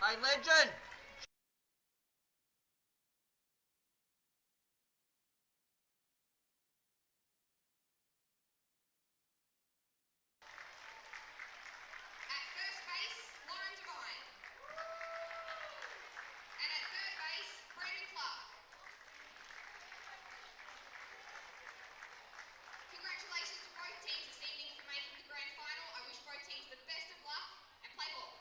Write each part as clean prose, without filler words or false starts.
Hey, legend! Congratulations to both teams this evening for making the grand final. I wish both teams the best of luck and play ball.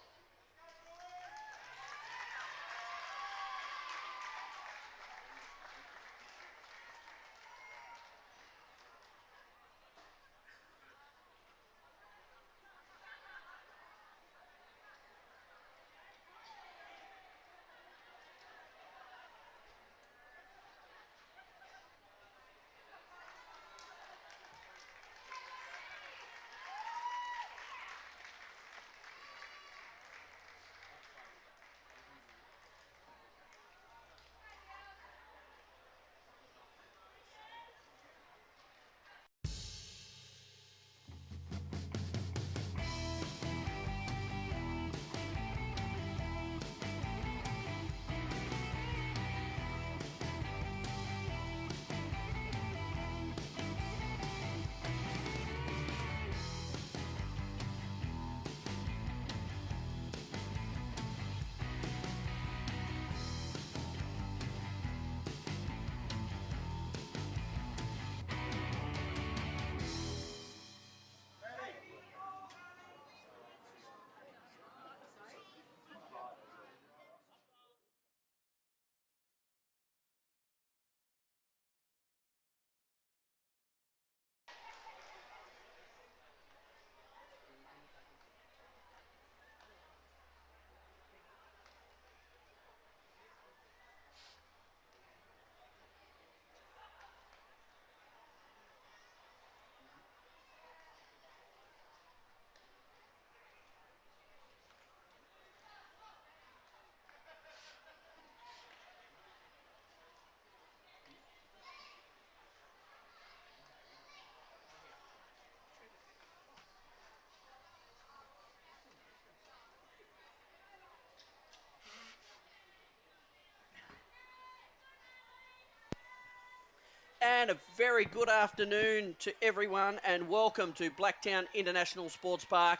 And a very good afternoon to everyone, and welcome to Blacktown International Sports Park.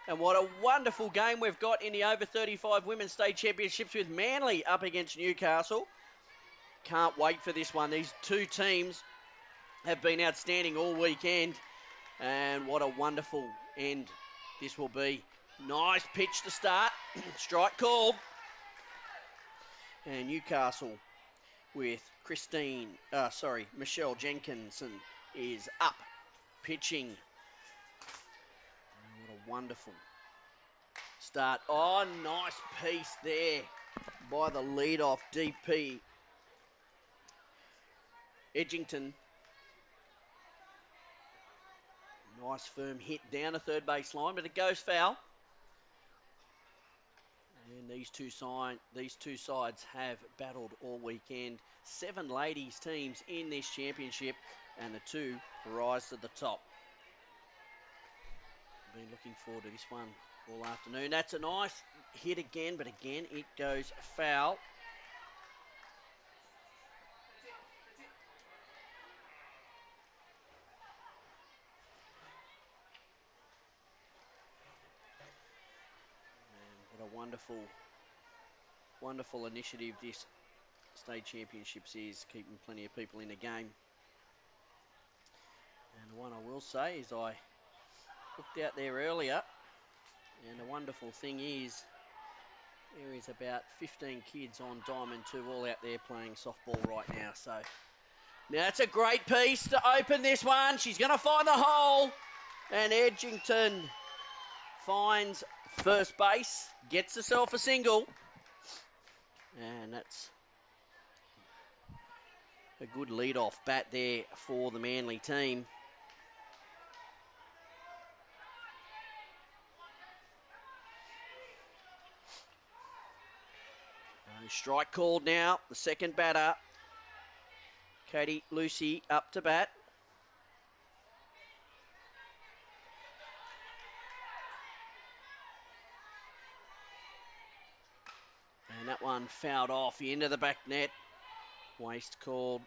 And what a wonderful game we've got in the over 35 Women's State Championships with Manly up against Newcastle. Can't wait for this one. These two teams have been outstanding all weekend, and what a wonderful end this will be. Nice pitch to start. Strike called. And Newcastle with Michelle Jenkinson is up pitching. What a wonderful start. Oh, nice piece there by the lead-off DP Edgington. Nice firm hit down the third base line, but it goes foul. And these two sides have battled all weekend. 7 ladies teams in this championship, and the two rise to the top. Been looking forward to this one all afternoon. That's a nice hit again, but again it goes foul. And what a wonderful initiative this state championships is, keeping plenty of people in the game. And the one I will say is I looked out there earlier, and the wonderful thing is there is about 15 kids on Diamond 2 all out there playing softball right now. So now that's a great piece to open this one. She's going to find the hole, and Edgington finds first base, gets herself a single, and that's a good lead-off bat there for the Manly team. Strike called now, the second batter. Katie Lucy up to bat. that one fouled off into the back net. Waste called.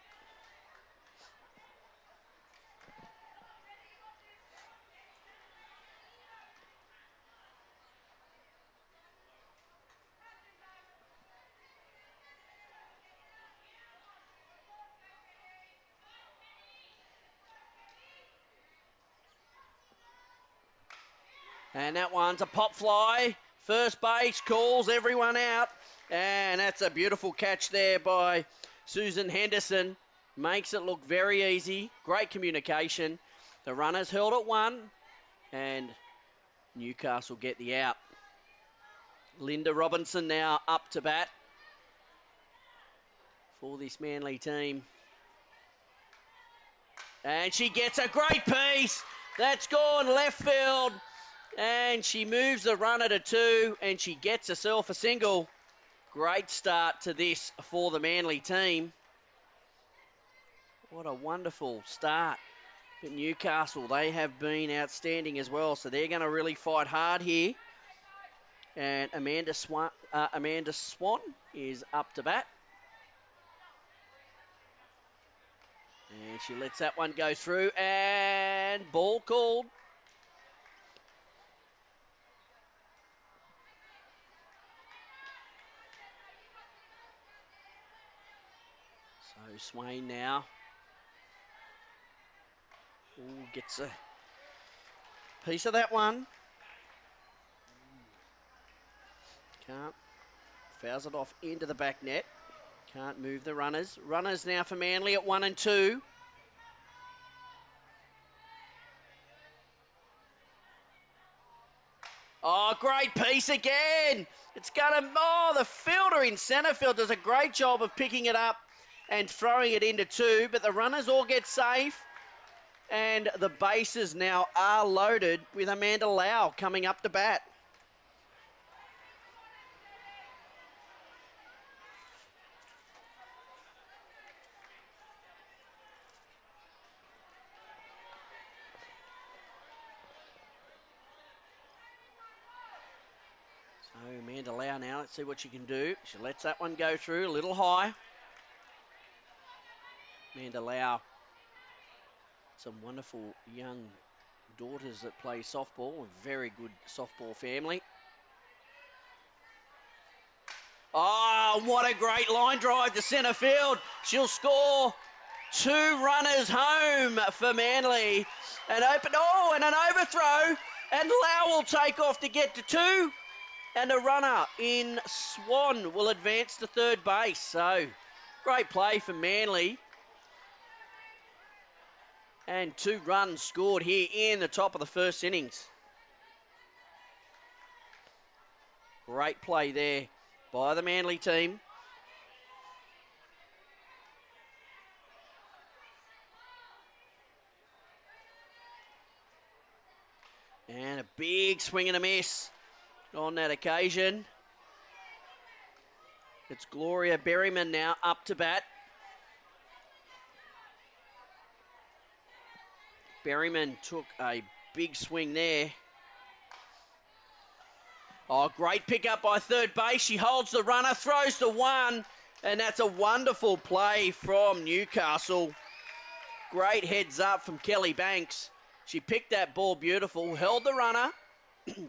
And that one's a pop fly. First base calls everyone out. And that's a beautiful catch there by Susan Henderson. Makes it look very easy. Great communication. The runners held at 1. And Newcastle get the out. Linda Robinson now up to bat for this Manly team. And she gets a great piece. That's gone left field. And she moves the runner to 2, and she gets herself a single. Great start to this for the Manly team. What a wonderful start for Newcastle. They have been outstanding as well, so they're going to really fight hard here. And Amanda Swan is up to bat. And she lets that one go through, and ball called. So Swain now. Ooh, gets a piece of that one. Can't. Fouls it off into the back net. Can't move the runners. Runners now for Manly at 1 and 2. Oh, great piece again. It's going to... Oh, the fielder in centre field does a great job of picking it up and throwing it into 2. But the runners all get safe. And the bases now are loaded with Amanda Lau coming up to bat. So Amanda Lau now, let's see what she can do. She lets that one go through a little high. Amanda Lau, some wonderful young daughters that play softball, a very good softball family. Oh, what a great line drive to centre field. She'll score 2 runners home for Manly. And an overthrow. And Lau will take off to get to 2. And a runner in Swan will advance to third base. So, great play for Manly. And 2 runs scored here in the top of the first innings. Great play there by the Manly team. And a big swing and a miss on that occasion. It's Gloria Berryman now up to bat. Berryman took a big swing there. Oh, great pickup by third base. She holds the runner, throws the 1, and that's a wonderful play from Newcastle. Great heads up from Kelly Banks. She picked that ball beautiful, held the runner,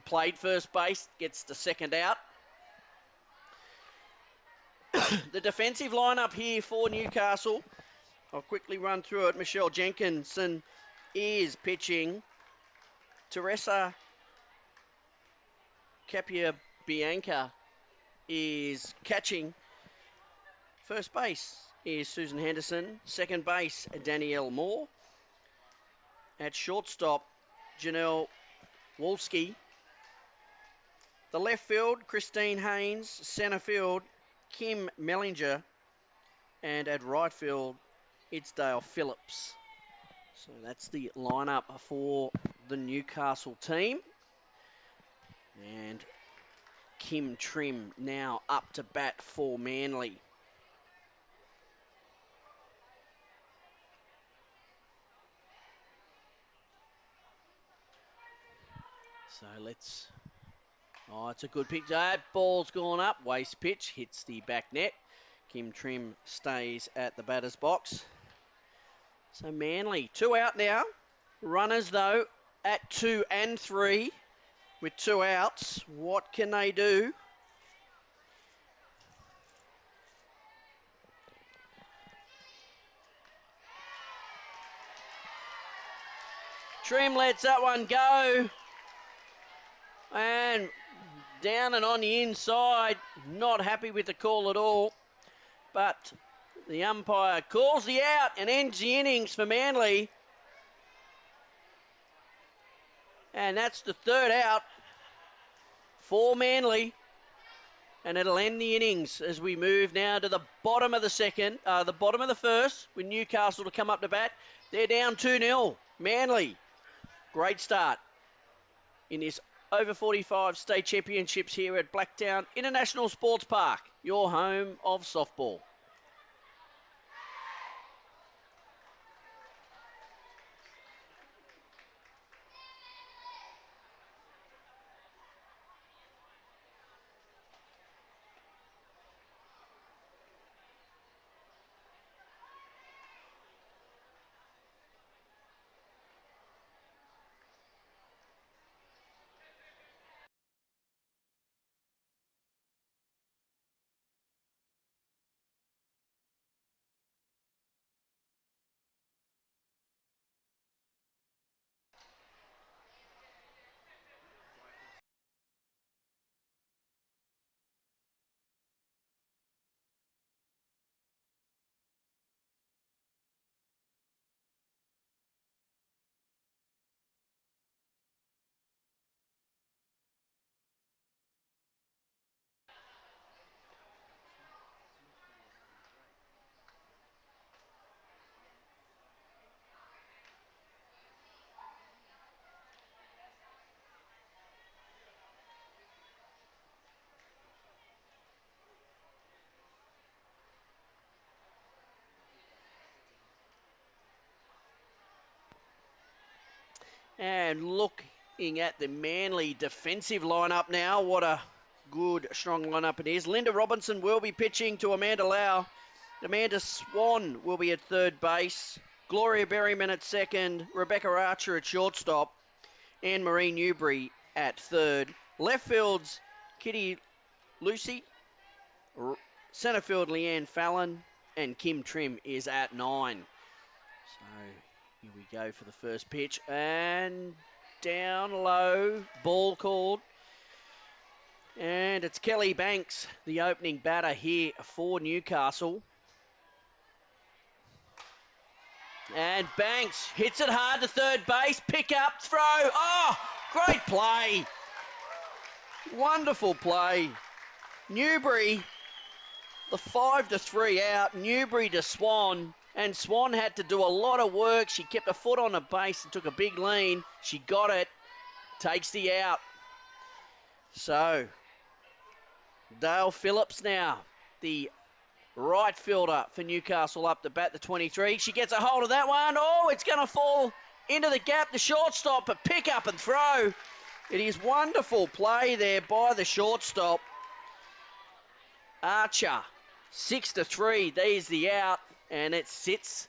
played first base, gets the second out. The defensive lineup here for Newcastle, I'll quickly run through it. Michelle Jenkinson is pitching. Teresa Capia Bianca is catching. First base is Susan Henderson. Second base, Danielle Moore. At shortstop, Janelle Wolski. The left field, Christine Haynes. Centre field, Kim Mellinger. And at right field, it's Dale Phillips. So that's the lineup for the Newcastle team. And Kim Trim now up to bat for Manly. So let's Oh, it's a good pitch. That ball's gone up. Waste pitch, hits the back net. Kim Trim stays at the batter's box. So Manly, 2 out now. Runners, though, at 2 and 3 with 2 outs. What can they do? Trim lets that one go. And down and on the inside. Not happy with the call at all. But the umpire calls the out and ends the innings for Manly. And that's the 3rd out for Manly. And it'll end the innings as we move now to the bottom of the first, with Newcastle to come up to bat. They're down 2-0. Manly, great start in this over 45 state championships here at Blacktown International Sports Park, your home of softball. And looking at the Manly defensive lineup now, what a good, strong lineup it is. Linda Robinson will be pitching to Amanda Lau. Amanda Swan will be at third base. Gloria Berryman at second. Rebecca Archer at shortstop. Anne-Marie Newbury at third. Left field's Kitty Lucy. Centre field Leanne Fallon. And Kim Trim is at 9. So here we go for the first pitch. And down low. Ball called. And it's Kelly Banks, the opening batter here for Newcastle. And Banks hits it hard to third base. Pick up, throw. Oh, great play. Wonderful play. Newbury, the 5-3 out. Newbury to Swan. And Swan had to do a lot of work. She kept a foot on the base and took a big lean. She got it. Takes the out. So, Dale Phillips now, the right fielder for Newcastle up to bat, the 23. She gets a hold of that one. Oh, it's going to fall into the gap. The shortstop, but pick up and throw. It is wonderful play there by the shortstop. Archer, 6-3. There's the out, and it sits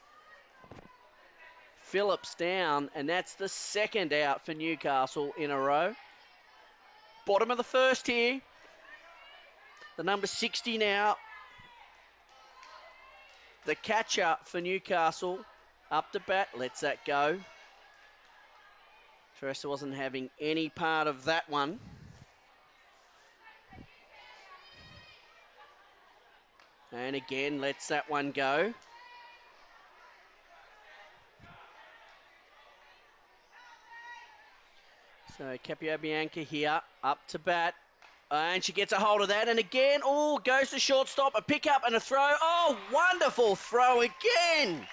Phillips down, and that's the 2nd out for Newcastle in a row. Bottom of the first here. The number 60 now. The catcher for Newcastle up to bat, lets that go. Teresa wasn't having any part of that one. And again, lets that one go. So Capio Bianca here, up to bat. And she gets a hold of that. And again, oh, goes to shortstop. A pick up and a throw. Oh, wonderful throw again.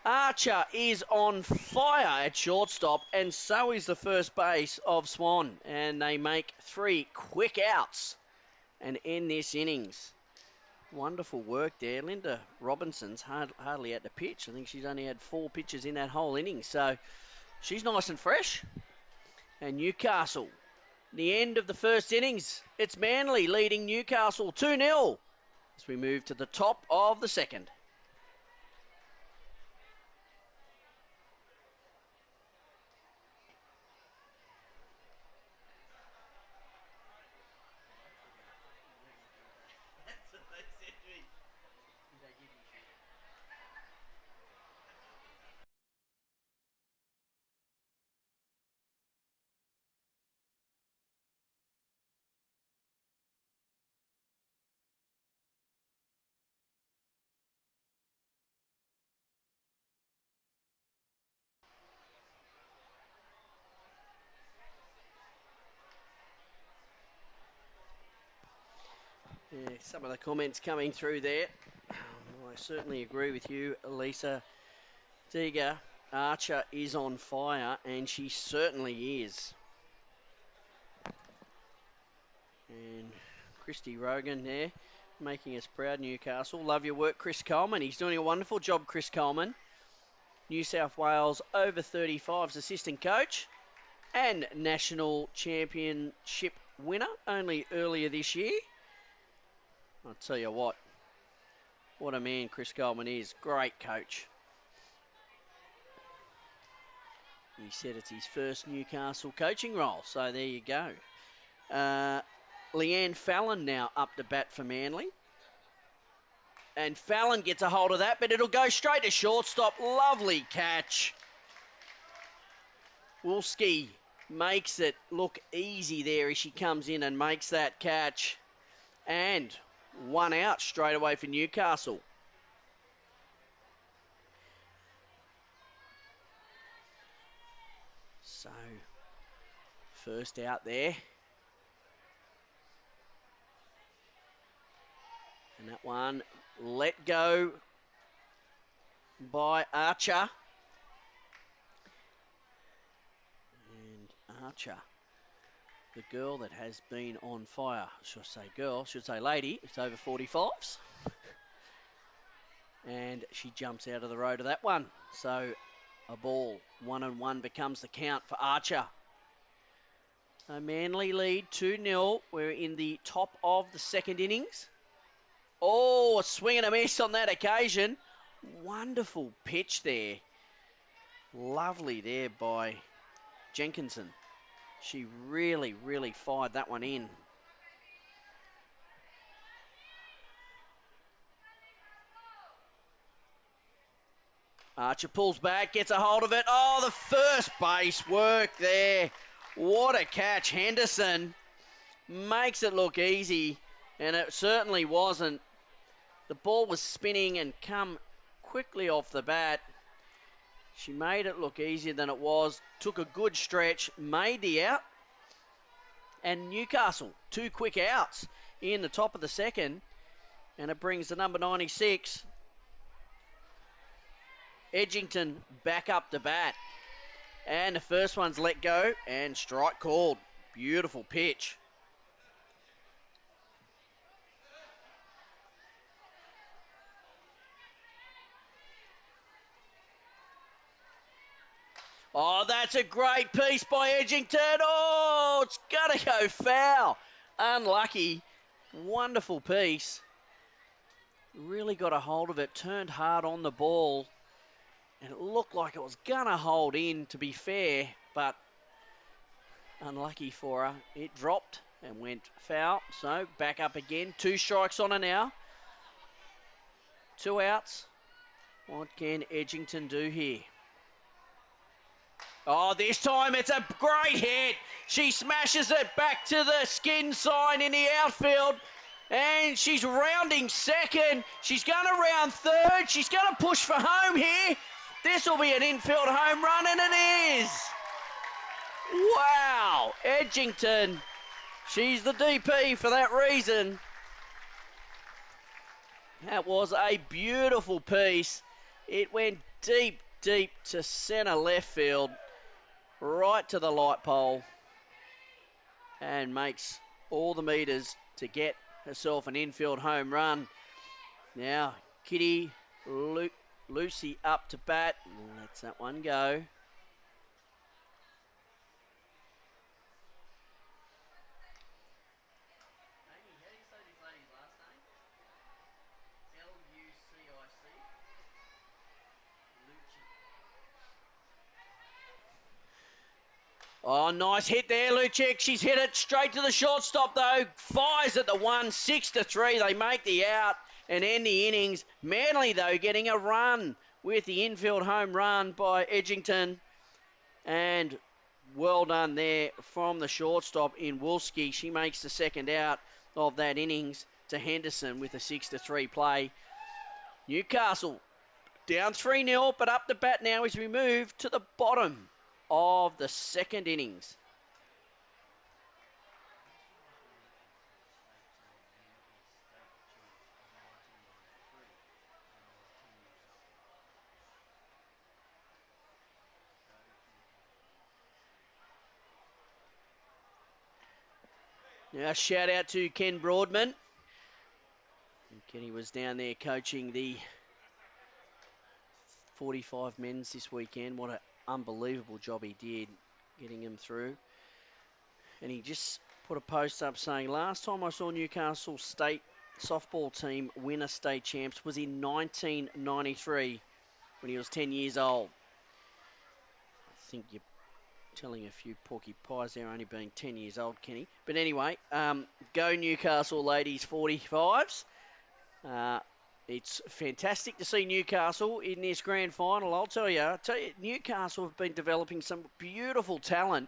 Archer is on fire at shortstop. And so is the first base of Swan. And they make 3 quick outs and end this innings. Wonderful work there. Linda Robinson's hardly at the pitch. I think she's only had 4 pitches in that whole inning. So she's nice and fresh. And Newcastle The end of the first innings. It's Manly leading Newcastle 2-0 as we move to the top of the second. Yeah, some of the comments coming through there. I certainly agree with you, Lisa Diga. Archer is on fire, and she certainly is. And Christy Rogan there, making us proud, Newcastle. Love your work, Chris Coleman. He's doing a wonderful job, Chris Coleman. New South Wales over 35's assistant coach and national championship winner only earlier this year. I'll tell you what a man Chris Coleman is. Great coach. He said it's his first Newcastle coaching role, so there you go. Leanne Fallon now up to bat for Manly. And Fallon gets a hold of that, but it'll go straight to shortstop. Lovely catch. Wolski makes it look easy there as she comes in and makes that catch. And one out straight away for Newcastle. So, first out there. And that one let go by Archer. And Archer, the girl that has been on fire. Should say girl, should say lady. It's over 45s. And she jumps out of the road of that one. So a ball, 1-1 becomes the count for Archer. A Manly lead 2-0. We're in the top of the second innings. Oh, a swing and a miss on that occasion. Wonderful pitch there. Lovely there by Jenkinson. She really, really fired that one in. Archer pulls back, gets a hold of it. Oh, the first base work there. What a catch. Henderson makes it look easy, and it certainly wasn't. The ball was spinning and come quickly off the bat. She made it look easier than it was. Took a good stretch, made the out. And Newcastle, 2 quick outs in the top of the second. And it brings the number 96, Edgington, back up to bat. And the first one's let go and strike called. Beautiful pitch. Oh, that's a great piece by Edgington. Oh, it's got to go foul. Unlucky. Wonderful piece. Really got a hold of it. Turned hard on the ball. And it looked like it was going to hold in, to be fair. But unlucky for her. It dropped and went foul. So back up again. 2 strikes on her now. 2 outs. What can Edgington do here? Oh, this time it's a great hit. She smashes it back to the skin sign in the outfield. And she's rounding second. She's going to round third. She's going to push for home here. This will be an infield home run, and it is. Wow. Edgington. She's the DP for that reason. That was a beautiful piece. It went deep, deep to centre left field. Right to the light pole, and makes all the meters to get herself an infield home run. Now, Kitty Lucy up to bat, lets that one go. Oh, nice hit there, Lucic. She's hit it straight to the shortstop, though. Fires at the 1, 6-3. They make the out and end the innings. Manly, though, getting a run with the infield home run by Edgington. And well done there from the shortstop in Wolski. She makes the second out of that innings to Henderson with a 6-3 play. Newcastle down 3-0, but up the bat now as we move to the bottom of the second innings. Now, shout out to Ken Broadman. Kenny was down there coaching the 45 men's this weekend. What an unbelievable job he did getting them through. And he just put a post up saying, last time I saw Newcastle State softball team win a state champs was in 1993 when he was 10 years old. I think you're telling a few porky pies there, only being 10 years old, Kenny. But anyway, go Newcastle ladies 45s. It's fantastic to see Newcastle in this grand final. I'll tell you, Newcastle have been developing some beautiful talent.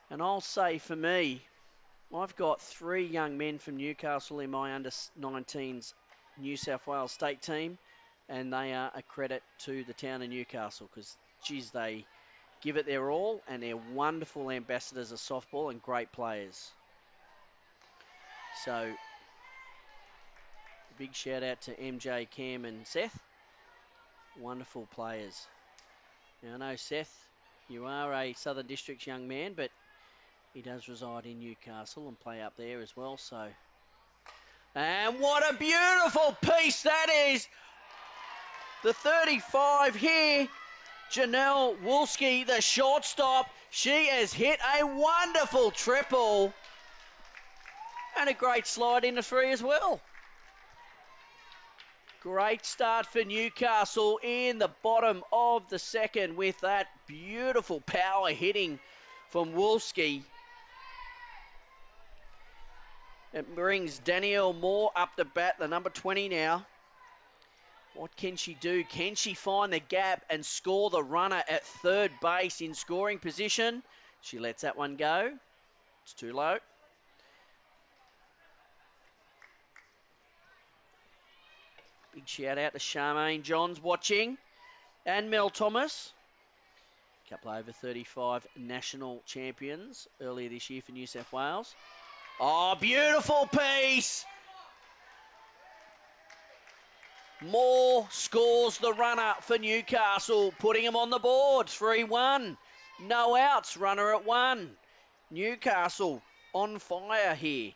And I'll say for me, I've got 3 young men from Newcastle in my under-19s New South Wales state team. And they are a credit to the town of Newcastle because, geez, they give it their all, and they're wonderful ambassadors of softball and great players. So, a big shout out to MJ, Cam and Seth. Wonderful players. Now, I know, Seth, you are a Southern Districts young man, but he does reside in Newcastle and play up there as well, so. And what a beautiful piece that is! The 35 here. Janelle Wolski, the shortstop, she has hit a wonderful triple. And a great slide into 3 as well. Great start for Newcastle in the bottom of the second with that beautiful power hitting from Wolski. It brings Danielle Moore up the bat, the number 20 now. What can she do? Can she find the gap and score the runner at third base in scoring position? She lets that one go. It's too low. Big shout out to Charmaine Johns watching. And Mel Thomas. A couple over 35 national champions earlier this year for New South Wales. Oh, beautiful piece. Moore scores the runner for Newcastle, putting them on the board. 3-1. No outs, runner at 1. Newcastle on fire here.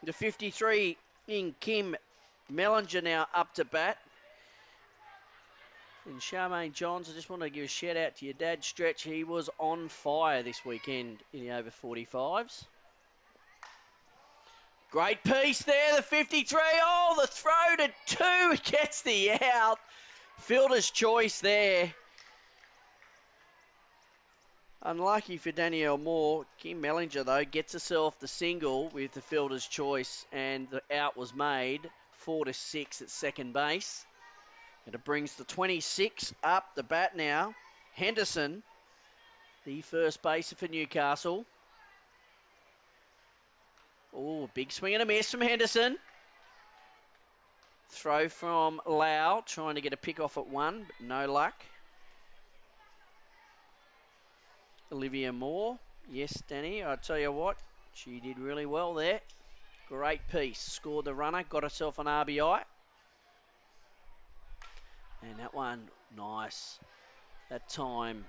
The 53 in Kim Mellinger now up to bat. And Charmaine Johns, I just want to give a shout out to your dad, Stretch. He was on fire this weekend in the over 45s. Great piece there, the 53. Oh, the throw to 2 gets the out. Fielder's choice there. Unlucky for Danielle Moore. Kim Mellinger, though, gets herself the single with the fielder's choice, and the out was made. 4-6 at second base. And it brings the 26 up the bat now. Henderson, the first baser for Newcastle. Oh, big swing and a miss from Henderson. Throw from Lau, trying to get a pick off at 1, but no luck. Olivia Moore. Yes, Danny, I tell you what, she did really well there. Great piece. Scored the runner, got herself an RBI. And that one, nice. That time,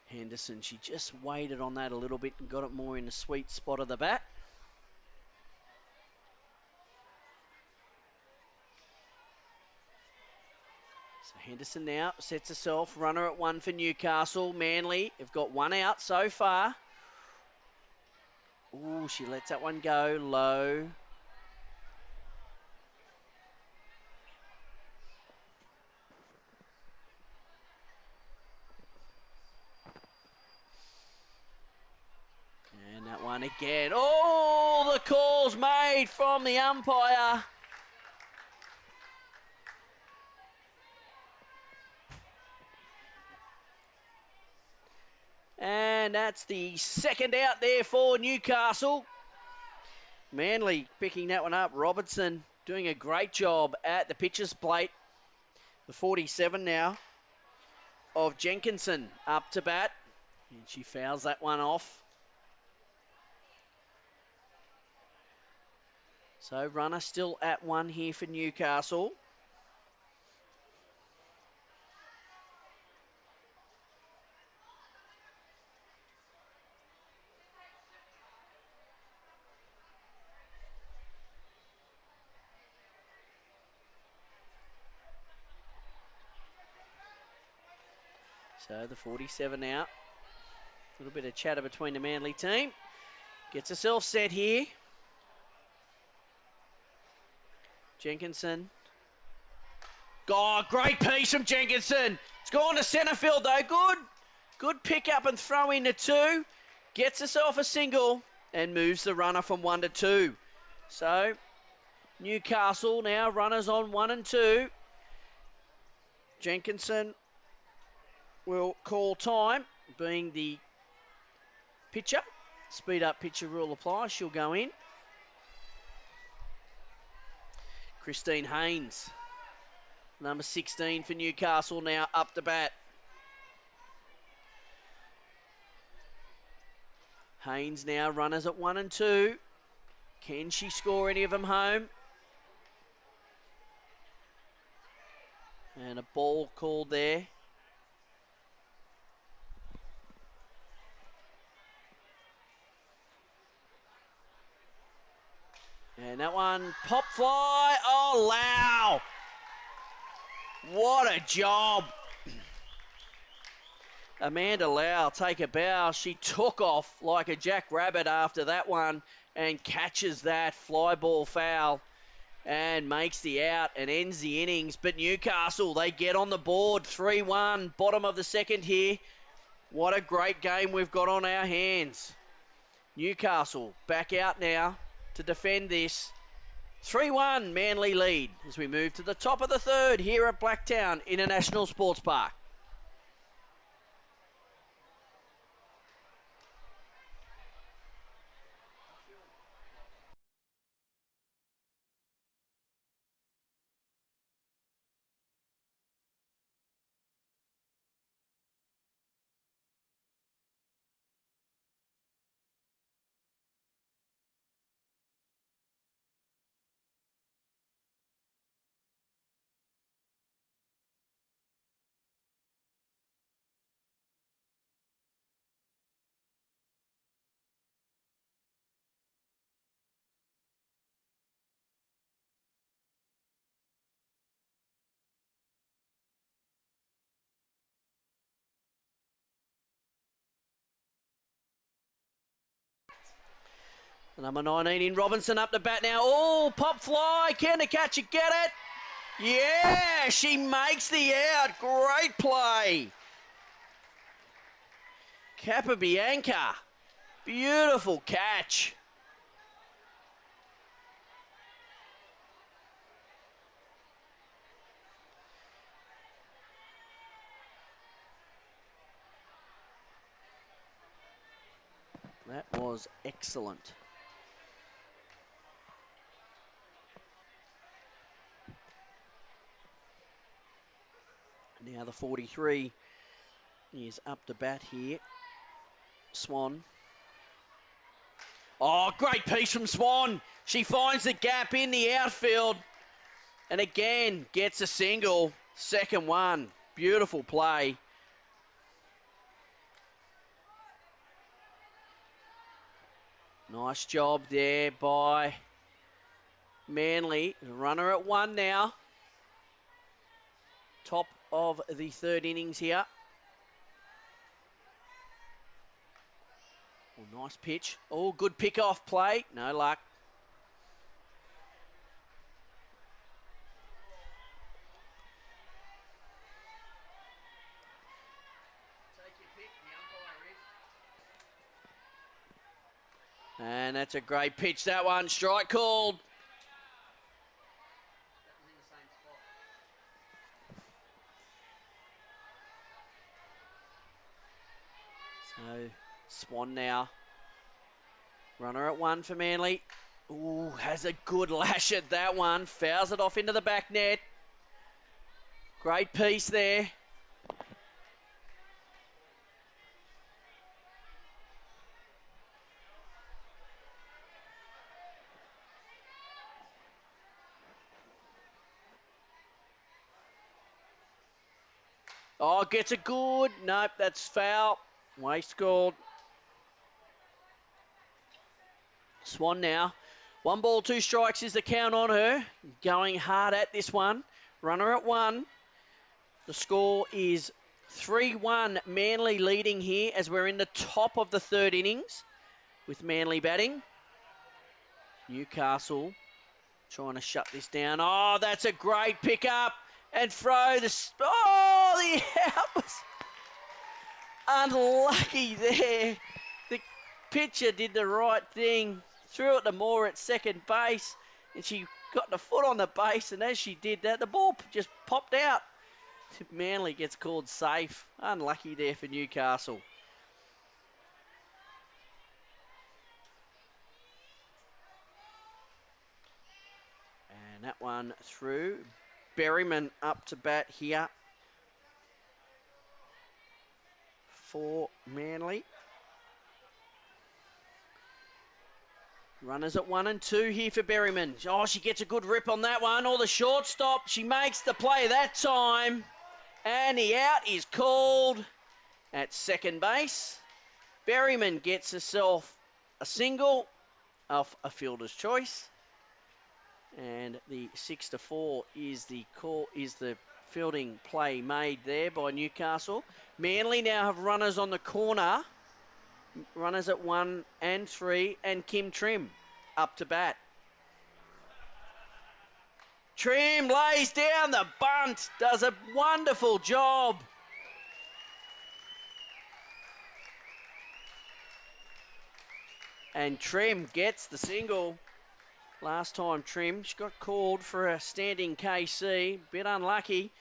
Henderson, she just waited on that a little bit and got it more in the sweet spot of the bat. So Henderson now sets herself, runner at 1 for Newcastle. Manly have got 1 out so far. Ooh, she lets that one go low. again, all the calls made from the umpire. And that's the second out there for Newcastle. Manly picking that one up. Robertson doing a great job at the pitcher's plate. The 47 now of Jenkinson up to bat. And she fouls that one off. So runner still at one here for Newcastle. So the 47 out. A little bit of chatter between the Manly team. Gets herself set here. Jenkinson. Oh, great piece from Jenkinson. It's gone to centre field though. Good pick up and throw in to two. Gets herself a single and moves the runner from 1 to 2. So Newcastle now runners on 1 and 2. Jenkinson will call time, being the pitcher. Speed up pitcher rule applies. She'll go in. Christine Haynes, number 16 for Newcastle, now up to bat. Haynes now runners at 1 and 2. Can she score any of them home? And a ball called there. And that one, pop fly. Oh, Lau. What a job. Amanda Lau, take a bow. She took off like a jackrabbit after that one and catches that fly ball foul and makes the out and ends the innings. But Newcastle, they get on the board, 3-1, bottom of the second here. What a great game we've got on our hands. Newcastle back out now to defend this. 3-1 Manly lead as we move to the top of the third here at Blacktown International Sports Park. Number 19 in Robinson up to bat now. Oh, pop fly. Can the catcher get it? Yeah, she makes the out. Great play. Capabianca. Beautiful catch. That was excellent. Now the 43 is up to bat here. Swan. Oh, great piece from Swan. She finds the gap in the outfield and again gets a single. Second one. Beautiful play. Nice job there by Manly. Runner at 1 now. Top of the third innings here. Oh, nice pitch. Oh, good pick-off play. No luck. And that's a great pitch, that one. Strike called. So, Swan now. Runner at one for Manly. Ooh, has a good lash at that one. Fouls it off into the back net. Great piece there. Oh, gets it good. Nope, that's foul. Waste called. Swan now. 1 ball, 2 strikes is the count on her. Going hard at this one. Runner at one. The score is 3-1. Manly leading here as we're in the top of the third innings with Manly batting. Newcastle trying to shut this down. Oh, that's a great pickup. And throw the out was unlucky there. The pitcher did the right thing. Threw it to Moore at second base. And she got the foot on the base. And as she did that, the ball just popped out. Manly gets called safe. Unlucky there for Newcastle. And that one through. Berryman up to bat here for Manly. Runners at 1 and 2 here for Berryman. Oh, she gets a good rip on that one. Or the shortstop. She makes the play that time. And the out is called at second base. Berryman gets herself a single off a fielder's choice. And the 6-4 is the fielding play made there by Newcastle. Manly now have runners on the corner. Runners at 1 and 3, and Kim Trim up to bat. Trim lays down the bunt, does a wonderful job. And Trim gets the single. Last time Trim, she got called for a standing KC, bit unlucky.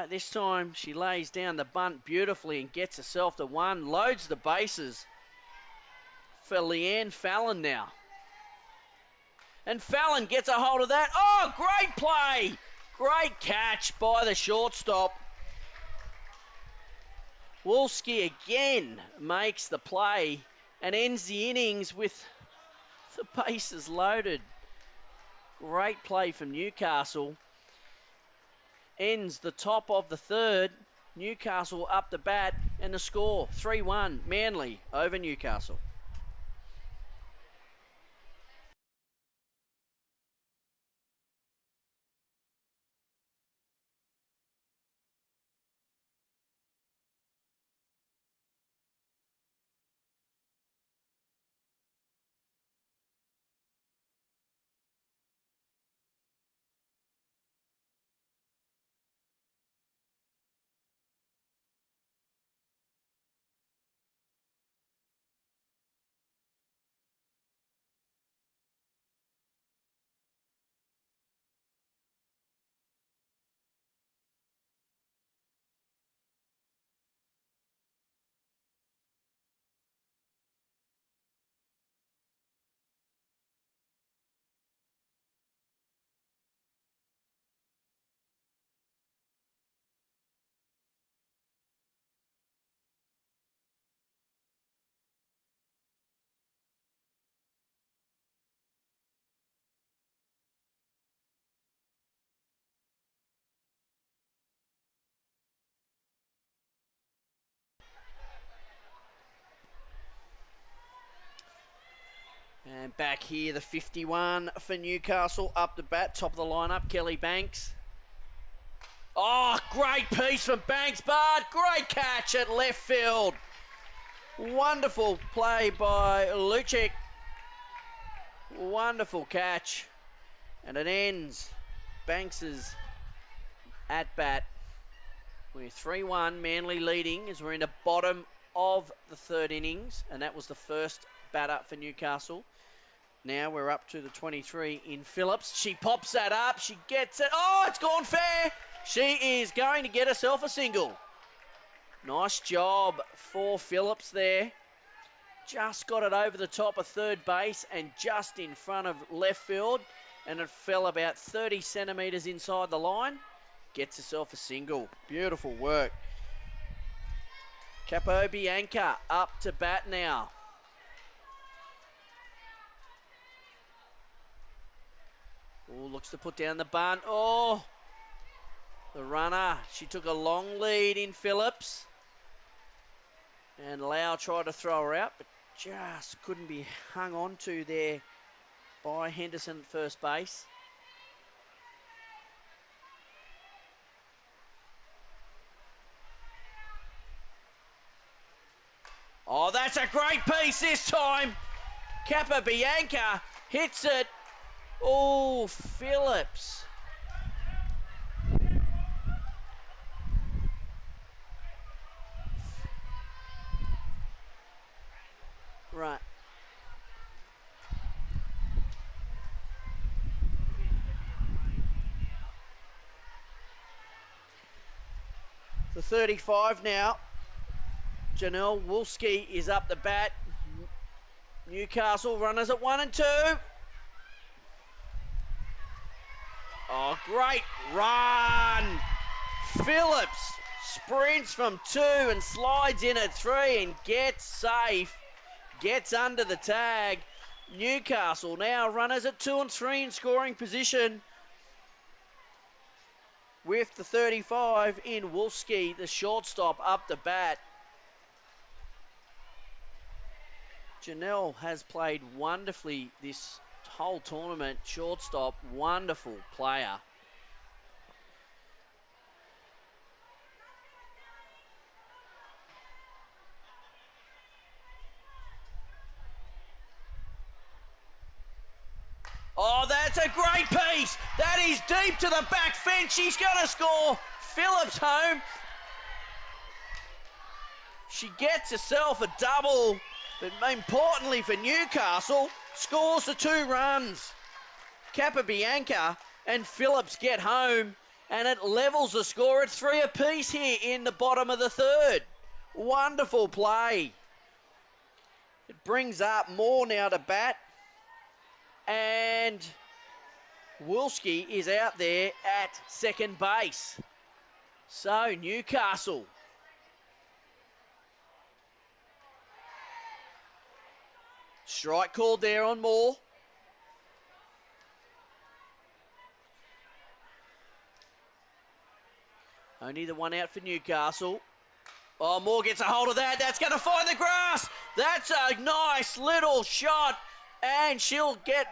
This time she lays down the bunt beautifully and gets herself the one, loads the bases for Leanne Fallon now. And Fallon gets a hold of that. Oh, great play! Great catch by the shortstop. Wolski again makes the play and ends the innings with the bases loaded. Great play from Newcastle. Ends the top of the third. Newcastle up the bat and the score 3-1 Manly over Newcastle. And back here, the 51 for Newcastle up the bat, top of the lineup, Kelly Banks. Oh, great piece from Banks, but great catch at left field. Wonderful play by Lucic. Wonderful catch. And it ends Banks's at bat. We're 3-1, Manly leading as we're in the bottom of the third innings, and that was the first batter for Newcastle. Now we're up to the 23 in Phillips. She pops that up. She gets it. Oh, it's gone fair. She is going to get herself a single. Nice job for Phillips there. Just got it over the top of third base and just in front of left field. And it fell about 30 centimetres inside the line. Gets herself a single. Beautiful work. Capobianca up to bat now. Oh, looks to put down the bunt. Oh, the runner. She took a long lead in Phillips. And Lau tried to throw her out, but just couldn't be hung on to there by Henderson at first base. Oh, that's a great piece this time. Capobianca hits it. Oh, Phillips. Right. The 35 now. Janelle Wolski is up the bat. Newcastle runners at 1 and 2. Oh, great run. Phillips sprints from 2 and slides in at 3 and gets safe. Gets under the tag. Newcastle now runners at 2 and 3 in scoring position. With the 35 in Wolski, the shortstop up the bat. Janelle has played wonderfully this whole tournament. Shortstop, wonderful player. Oh, that's a great piece. That is deep to the back fence. She's going to score. Phillips home. She gets herself a double, but importantly for Newcastle, scores the 2 runs. Capobianca and Phillips get home, and it levels the score at 3 apiece here in the bottom of the 3rd. Wonderful play. It brings up Moore now to bat. And Wolski is out there at second base. So Newcastle. Strike called there on Moore. Only the one out for Newcastle. Oh, Moore gets a hold of that. That's going to find the grass. That's a nice little shot. And she'll get,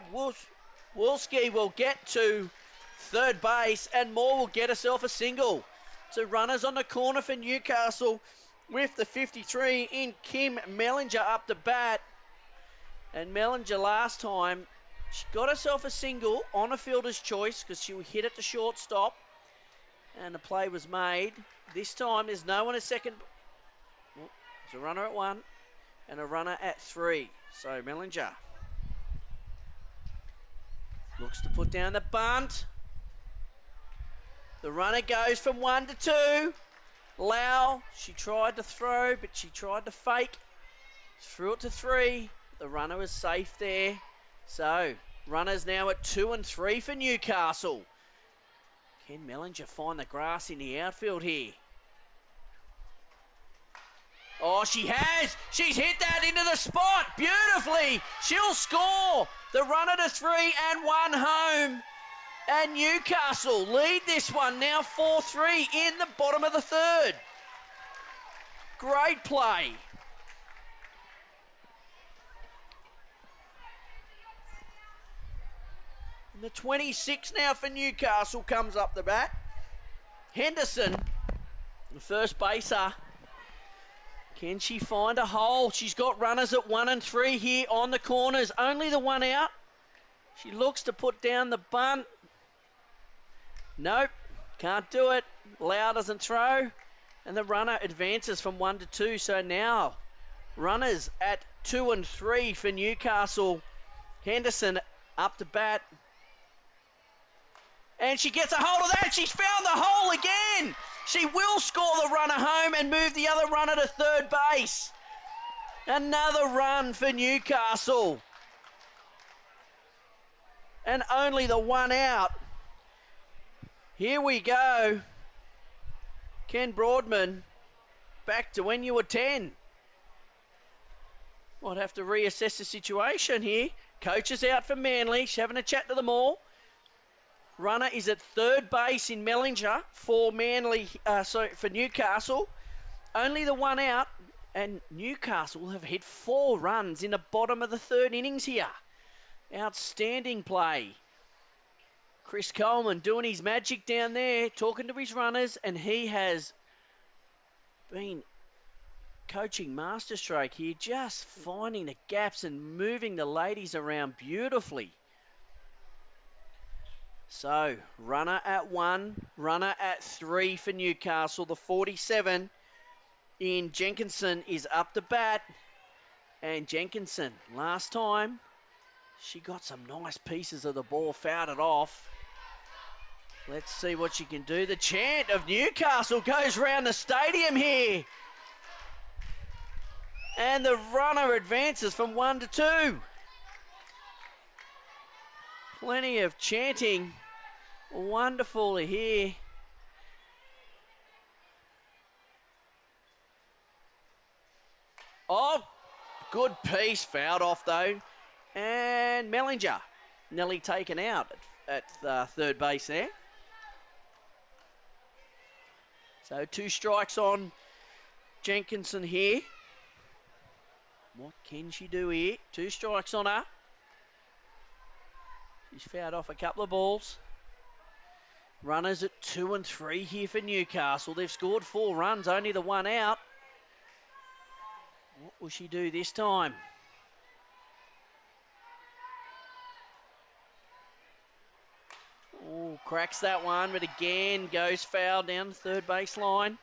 Wolski will get to third base, and Moore will get herself a single. So runners on the corner for Newcastle with the 53 in Kim Mellinger up the bat. And Mellinger last time, she got herself a single on a fielder's choice because she hit at the shortstop. And the play was made. This time there's no one at second. There's a runner at 1 and a runner at 3. So Mellinger looks to put down the bunt. The runner goes from 1 to 2. Lau, she tried to throw, but she tried to fake. Threw it to 3. The runner was safe there. So, runners now at 2 and 3 for Newcastle. Can Mellinger find the grass in the outfield here? Oh, she has. She's hit that into the spot beautifully. She'll score. The runner to 3 and 1 home. And Newcastle lead this one now 4-3 in the bottom of the 3rd. Great play. And the 26 now for Newcastle comes up the bat. Henderson, the first baser. Can she find a hole? She's got runners at 1 and 3 here on the corners. Only the one out. She looks to put down the bunt. Nope, can't do it. Lau doesn't throw. And the runner advances from 1 to 2. So now runners at 2 and 3 for Newcastle Henderson up to bat. And she gets a hold of that. She's found the hole again. She will score the runner home and move the other runner to third base. Another run for Newcastle. And only the one out. Here we go. Ken Broadman, back to when you were 10. Might have to reassess the situation here. Coach is out for Manly. She's having a chat to them all. Runner is at third base in Mellinger for for Newcastle. Only the one out, and Newcastle have hit 4 runs in the bottom of the third innings here. Outstanding play. Chris Coleman doing his magic down there, talking to his runners, and he has been coaching masterstroke here, just finding the gaps and moving the ladies around beautifully. So, runner at 1, runner at 3 for Newcastle. The 47 in Jenkinson is up to bat. And Jenkinson, last time, she got some nice pieces of the ball, fouled it off. Let's see what she can do. The chant of Newcastle goes round the stadium here. And the runner advances from 1 to 2. Plenty of chanting. Wonderful to hear. Oh, good piece. Fouled off though. And Mellinger nearly taken out at third base there. So 2 strikes on Jenkinson here. What can she do here? 2 strikes on her. She's fouled off a couple of balls. Runners at 2 and 3 here for Newcastle. They've scored 4 runs, only the one out. What will she do this time? Oh, cracks that one, but again goes foul down the third base line.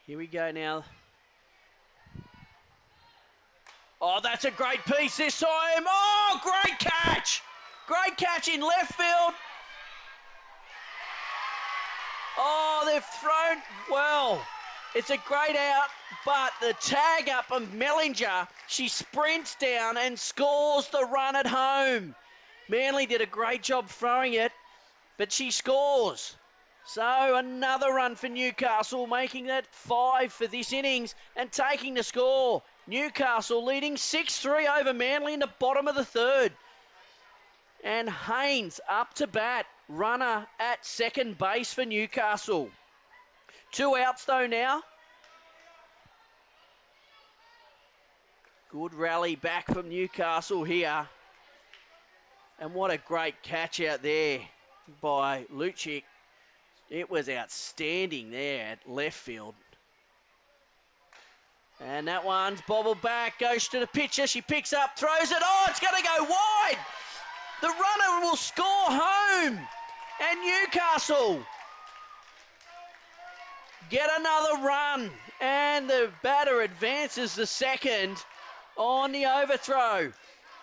Here we go now. Oh, that's a great piece this time. Oh, great catch. Great catch in left field. Oh, they've thrown, well, it's a great out, but the tag up of Mellinger, she sprints down and scores the run at home. Manly did a great job throwing it, but she scores. So another run for Newcastle, making that 5 for this innings and taking the score. Newcastle leading 6-3 over Manly in the bottom of the third. And Haynes up to bat, runner at second base for Newcastle. 2 outs though now. Good rally back from Newcastle here. And what a great catch out there by Lucic. It was outstanding there at left field. And that one's bobbled back, goes to the pitcher. She picks up, throws it. Oh, it's going to go wide. The runner will score home. And Newcastle get another run. And the batter advances the second on the overthrow.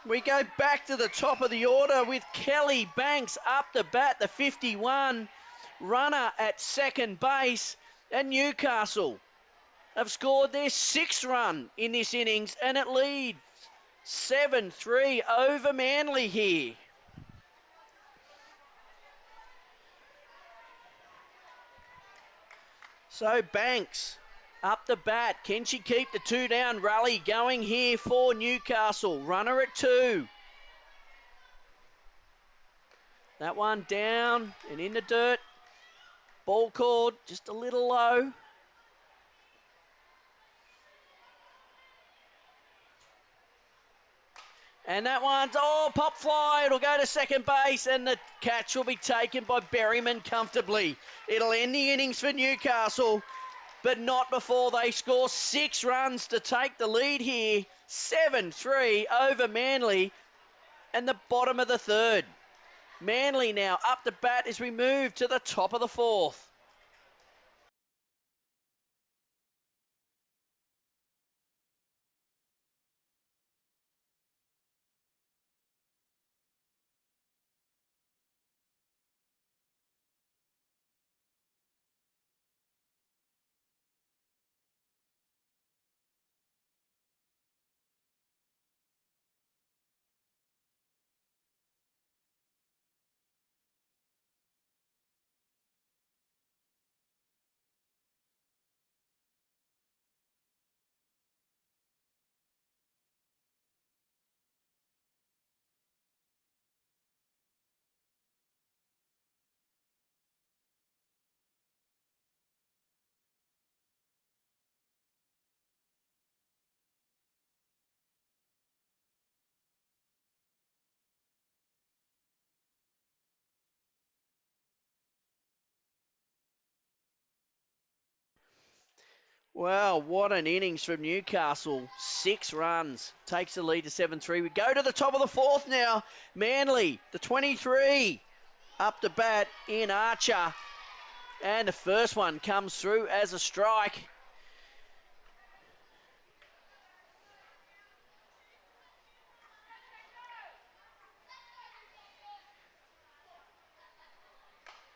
We go back to the top of the order with Kelly Banks up to bat, the 51. Runner at second base, and Newcastle have scored their 6th run in this innings, and it leads 7-3 over Manly here. So Banks up the bat. Can she keep the 2-down rally going here for Newcastle? Runner at 2. That one down and in the dirt. Ball called just a little low. And that one's, pop fly. It'll go to second base, and the catch will be taken by Berryman comfortably. It'll end the innings for Newcastle, but not before they score 6 runs to take the lead here. 7-3 over Manly, and the bottom of the third. Manly now up to bat as we move to the top of the fourth. Well, what an innings from Newcastle. 6 runs. Takes the lead to 7-3. We go to the top of the fourth now. Manly, the 23. Up to bat in Archer. And the first one comes through as a strike.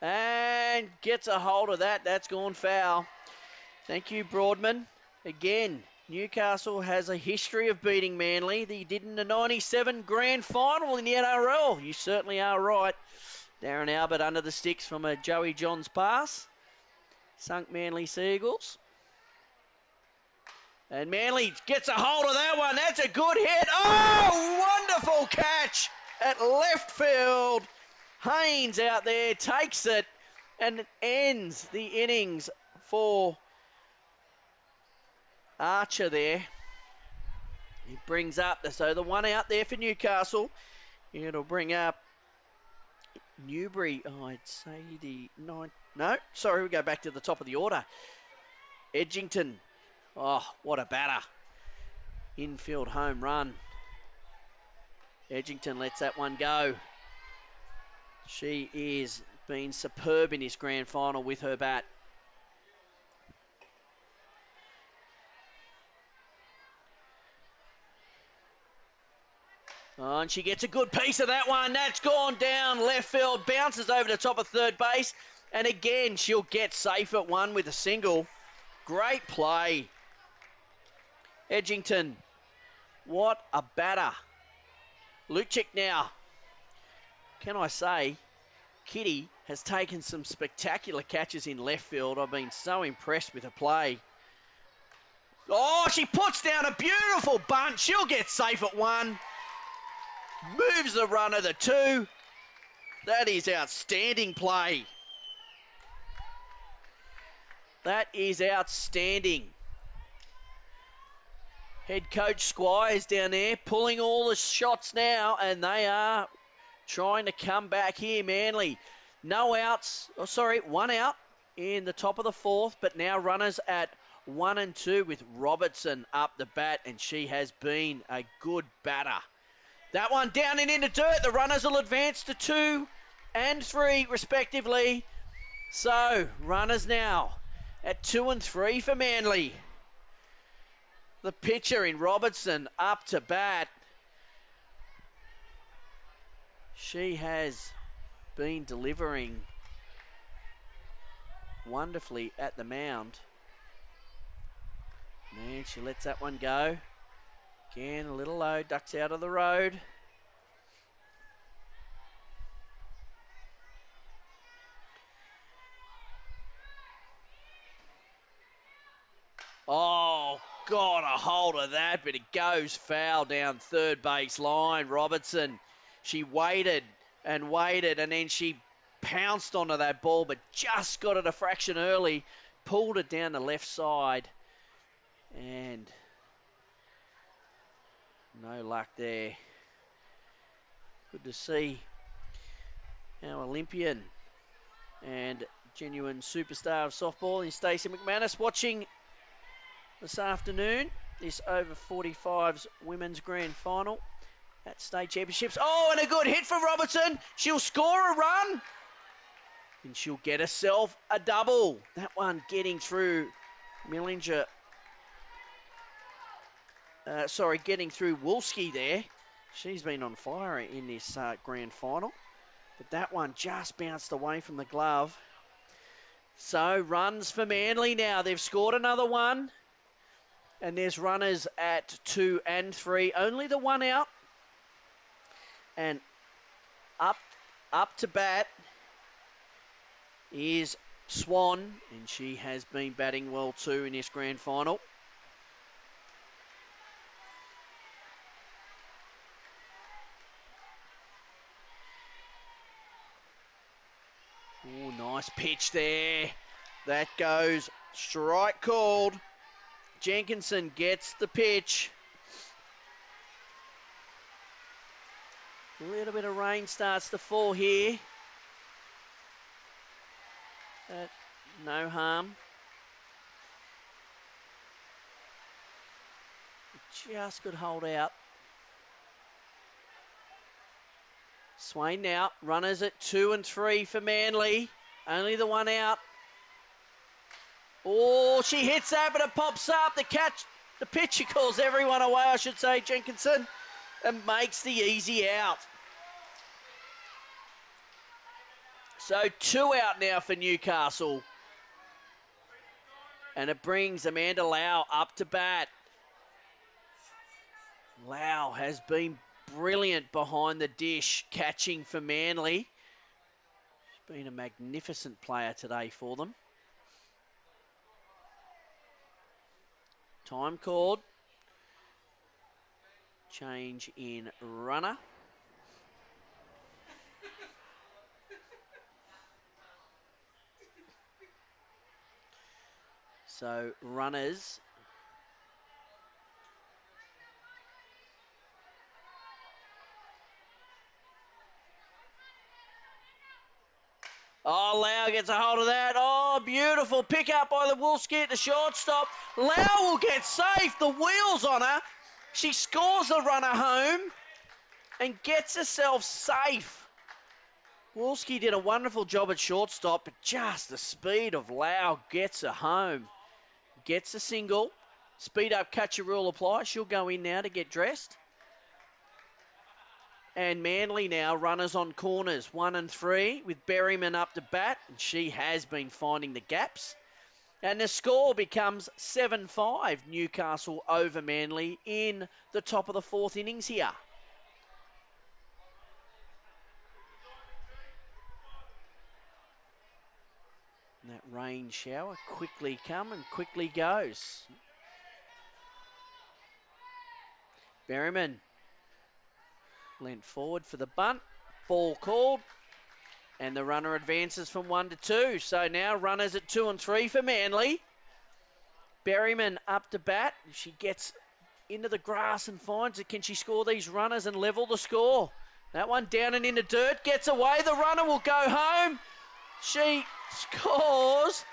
And gets a hold of that. That's gone foul. Thank you, Broadman. Again, Newcastle has a history of beating Manly. They did in the 97 grand final in the NRL. You certainly are right. Darren Albert under the sticks from a Joey Johns pass. Sunk Manly Seagulls. And Manly gets a hold of that one. That's a good hit. Oh, wonderful catch at left field. Haynes out there takes it and ends the innings for Archer there. He brings up, so the one out there for Newcastle. It'll bring up Newbury. I'd say the 9. No, sorry, we go back to the top of the order. Edgington. Oh, what a batter. Infield home run. Edgington lets that one go. She is been superb in this grand final with her bat. Oh, and she gets a good piece of that one. That's gone down left field, bounces over the top of third base. And again, she'll get safe at one with a single. Great play. Edgington, what a batter. Lucic now. Can I say, Kitty has taken some spectacular catches in left field. I've been so impressed with her play. Oh, she puts down a beautiful bunt. She'll get safe at one. Moves the runner to 2. That is outstanding play. That is outstanding. Head coach Squires down there pulling all the shots now, and they are trying to come back here, Manly. No outs, one out in the top of the fourth, but now runners at 1 and 2 with Robertson up the bat, and she has been a good batter. That one down and into dirt. The runners will advance to 2 and 3 respectively. So, runners now at 2 and 3 for Manly. The pitcher in Robertson up to bat. She has been delivering wonderfully at the mound. And she lets that one go. Again, a little low, ducks out of the road. Oh, got a hold of that, but it goes foul down third base line. Robertson, she waited, and then she pounced onto that ball, but just got it a fraction early, pulled it down the left side, and no luck there. Good to see our Olympian and genuine superstar of softball in Stacey McManus watching this afternoon this over 45s women's grand final at state championships. Oh, and a good hit for Robertson. She'll score a run and she'll get herself a double. That one getting through Millinger. Getting through Wolski there. She's been on fire in this grand final. But that one just bounced away from the glove. So runs for Manly now. They've scored another one. And there's runners at 2 and 3. Only the one out. And up to bat is Swan. And she has been batting well too in this grand final. Oh, nice pitch there. That goes strike called. Jenkinson gets the pitch. A little bit of rain starts to fall here. No harm. Just could hold out. Swain now, runners at 2 and 3 for Manly. Only the one out. Oh, she hits that, but it pops up. The pitcher calls everyone away, I should say, Jenkinson, and makes the easy out. So 2 out now for Newcastle. And it brings Amanda Lau up to bat. Lau has been brilliant behind the dish, catching for Manly. She's been a magnificent player today for them. Time called. Change in runner. So runners. Oh, Lau gets a hold of that. Oh, beautiful pick up by the Wolski at the shortstop. Lau will get safe. The wheels on her. She scores the runner home and gets herself safe. Wolski did a wonderful job at shortstop, but just the speed of Lau gets her home. Gets a single. Speed up, catch your rule apply. She'll go in now to get dressed. And Manly now runners on corners, 1 and 3, with Berryman up to bat. And she has been finding the gaps. And the score becomes 7-5, Newcastle over Manly in the top of the 4th innings here. And that rain shower quickly come and quickly goes. Berryman leant forward for the bunt. Ball called. And the runner advances from 1 to 2. So now runners at 2 and 3 for Manly. Berryman up to bat. She gets into the grass and finds it. Can she score these runners and level the score? That one down and into dirt. Gets away. The runner will go home. She scores.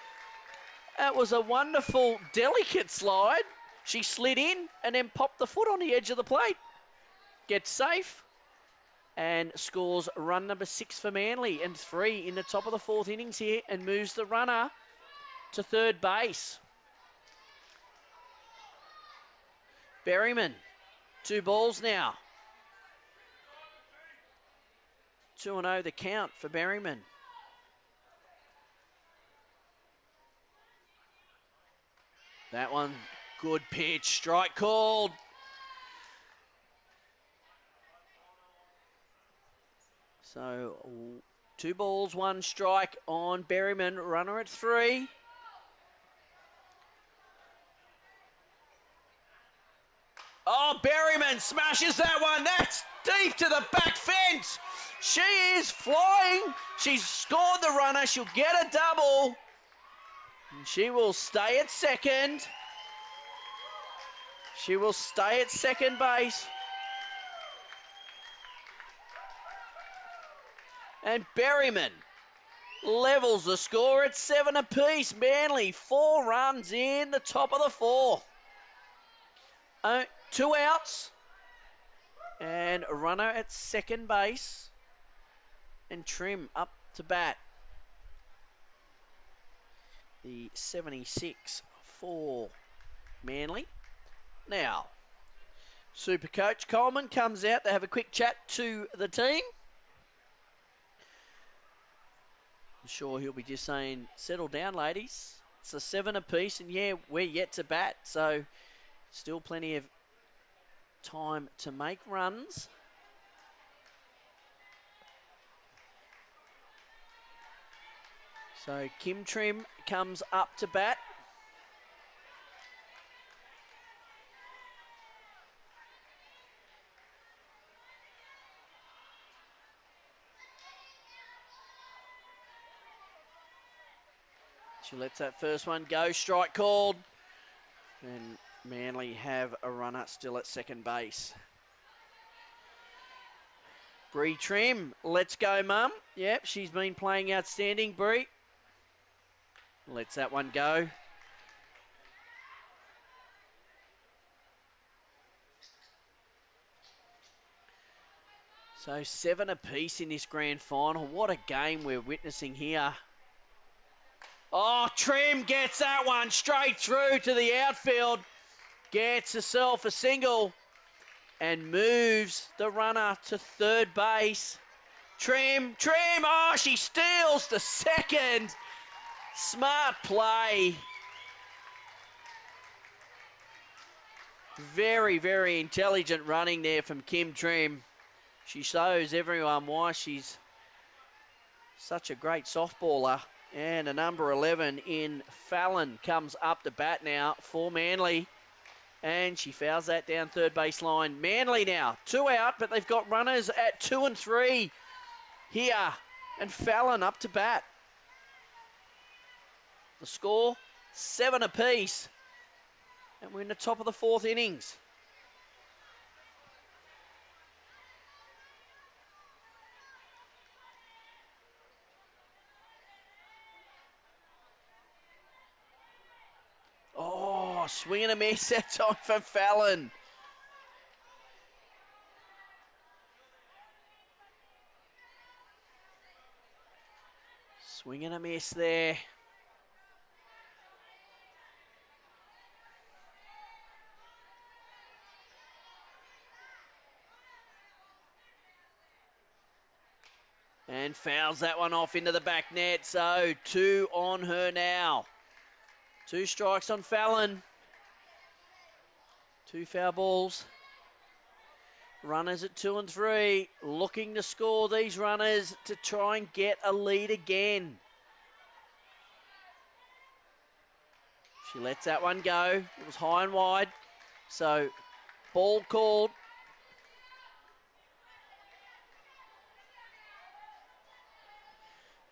That was a wonderful, delicate slide. She slid in and then popped the foot on the edge of the plate. Gets safe. And scores run number 6 for Manly and 3 in the top of the 4th innings here and moves the runner to third base. Berryman, 2 balls now. 2-0 the count for Berryman. That one, good pitch, strike called. So 2 balls, 1 strike on Berryman, runner at 3. Oh, Berryman smashes that one. That's deep to the back fence. She is flying. She's scored the runner. She'll get a double. And she will stay at second. She will stay at second base. And Berryman levels the score at 7 apiece. Manly 4 runs in the top of the 4th. 2 outs. And a runner at second base. And Trim up to bat. The 76 for Manly. Now, Super Coach Coleman comes out to have a quick chat to the team. I'm sure he'll be just saying, settle down, ladies. It's a 7 apiece, and yeah, we're yet to bat, so still plenty of time to make runs. So Kim Trim comes up to bat. She lets that first one go. Strike called. And Manly have a runner still at second base. Bree Trim, let's go, Mum. Yep, she's been playing outstanding, Bree. Lets that one go. So 7 apiece in this grand final. What a game we're witnessing here. Oh, Trim gets that one straight through to the outfield. Gets herself a single and moves the runner to third base. Trim, oh, she steals the second. Smart play. Very, very intelligent running there from Kim Trim. She shows everyone why she's such a great softballer. And a number 11 in Fallon comes up to bat now for Manly. And she fouls that down third base line. Manly now, 2 out, but they've got runners at 2 and 3 here. And Fallon up to bat. The score, 7 apiece. And we're in the top of the 4th innings. Oh, swing and a miss that time for Fallon. Swing and a miss there. And fouls that one off into the back net. So 2 on her now. 2 strikes on Fallon. 2 foul balls. Runners at 2 and 3. Looking to score these runners to try and get a lead again. She lets that one go. It was high and wide. So ball called.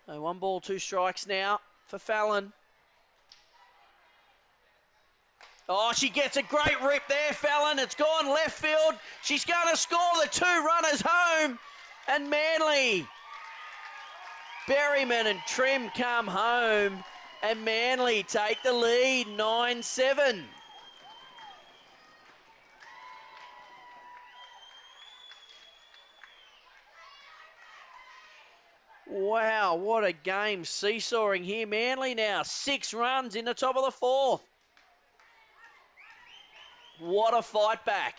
So 1 ball, 2 strikes now for Fallon. Oh, she gets a great rip there, Fallon. It's gone left field. She's going to score the 2 runners home. And Manly, Berryman and Trim come home. And Manly take the lead, 9-7. Wow, what a game. Seesawing here. Manly now 6 runs in the top of the 4th. What a fight back.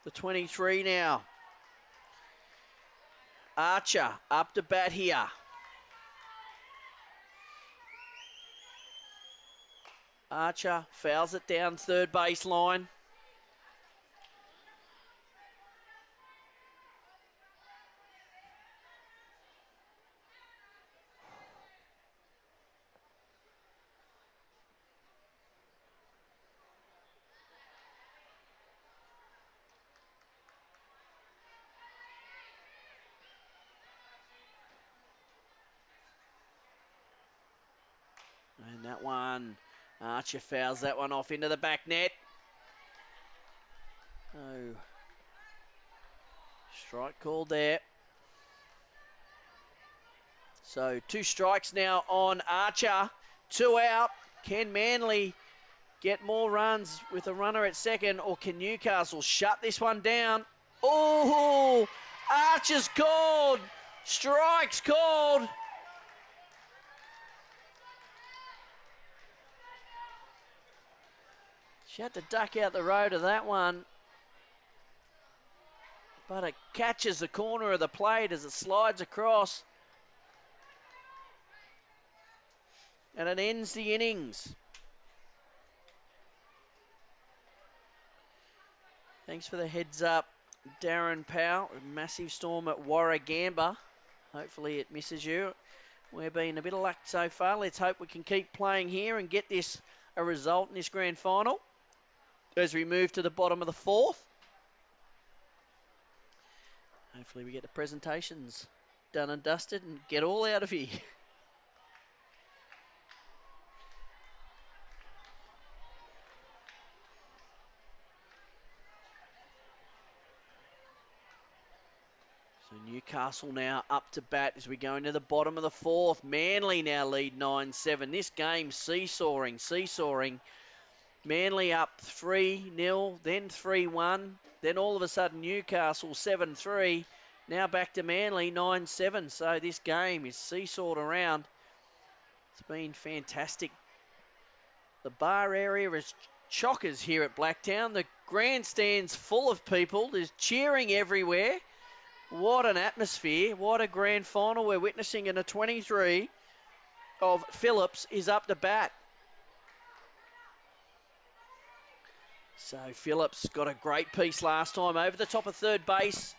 The 23 now. Archer up to bat here. Archer fouls it down third base line. And that one, Archer fouls that one off into the back net. Oh, Strike called there. So 2 strikes now on Archer. 2 out. Can Manly get more runs with a runner at second, or can Newcastle shut this one down? Oh, Archer's called. Strike's called. She had to duck out the road of that one. But it catches the corner of the plate as it slides across. And it ends the innings. Thanks for the heads up, Darren Powell. A massive storm at Warringah. Hopefully it misses you. We're being a bit of luck so far. Let's hope we can keep playing here and get this a result in this grand final as we move to the bottom of the 4th. Hopefully we get the presentations done and dusted and get all out of here. So Newcastle now up to bat as we go into the bottom of the 4th. Manly now lead 9-7. This game seesawing. Manly up 3-0, then 3-1. Then all of a sudden Newcastle 7-3. Now back to Manly 9-7. So this game is seesawed around. It's been fantastic. The bar area is chockers here at Blacktown. The grandstand's full of people. There's cheering everywhere. What an atmosphere. What a grand final we're witnessing, in a 23 of Phillips is up to bat. So Phillips got a great piece last time over the top of third base.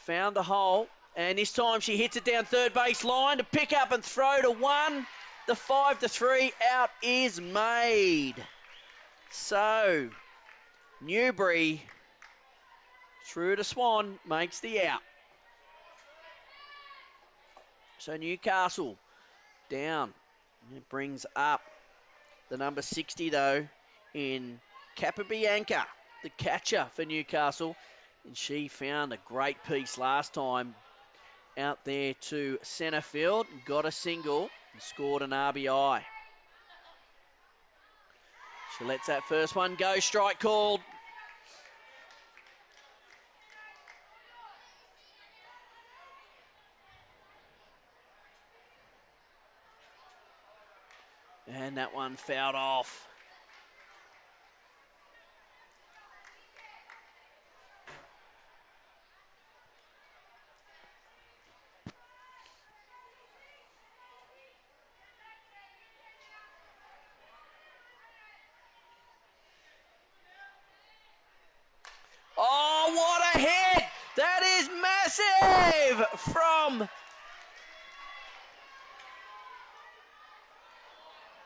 Found the hole. And this time she hits it down third base line to pick up and throw to 1. The 5-3 out is made. So Newbury through to Swan makes the out. So Newcastle down. It brings up the number 60 though in Capabianca, the catcher for Newcastle. And she found a great piece last time out there to centre field. Got a single and scored an RBI. She lets that first one go. Strike called. And that one fouled off. Oh, what a hit! That is massive from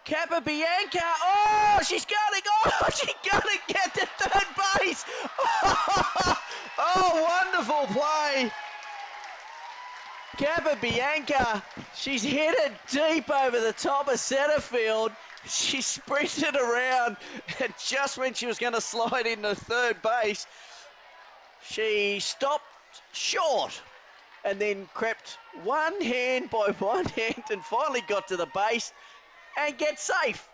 Capabianca. Oh, she's going to get to third base. Oh, wonderful play. Capabianca, she's hit it deep over the top of centre field. She sprinted around, and just when she was going to slide into third base, she stopped short and then crept one hand by one hand and finally got to the base and get safe.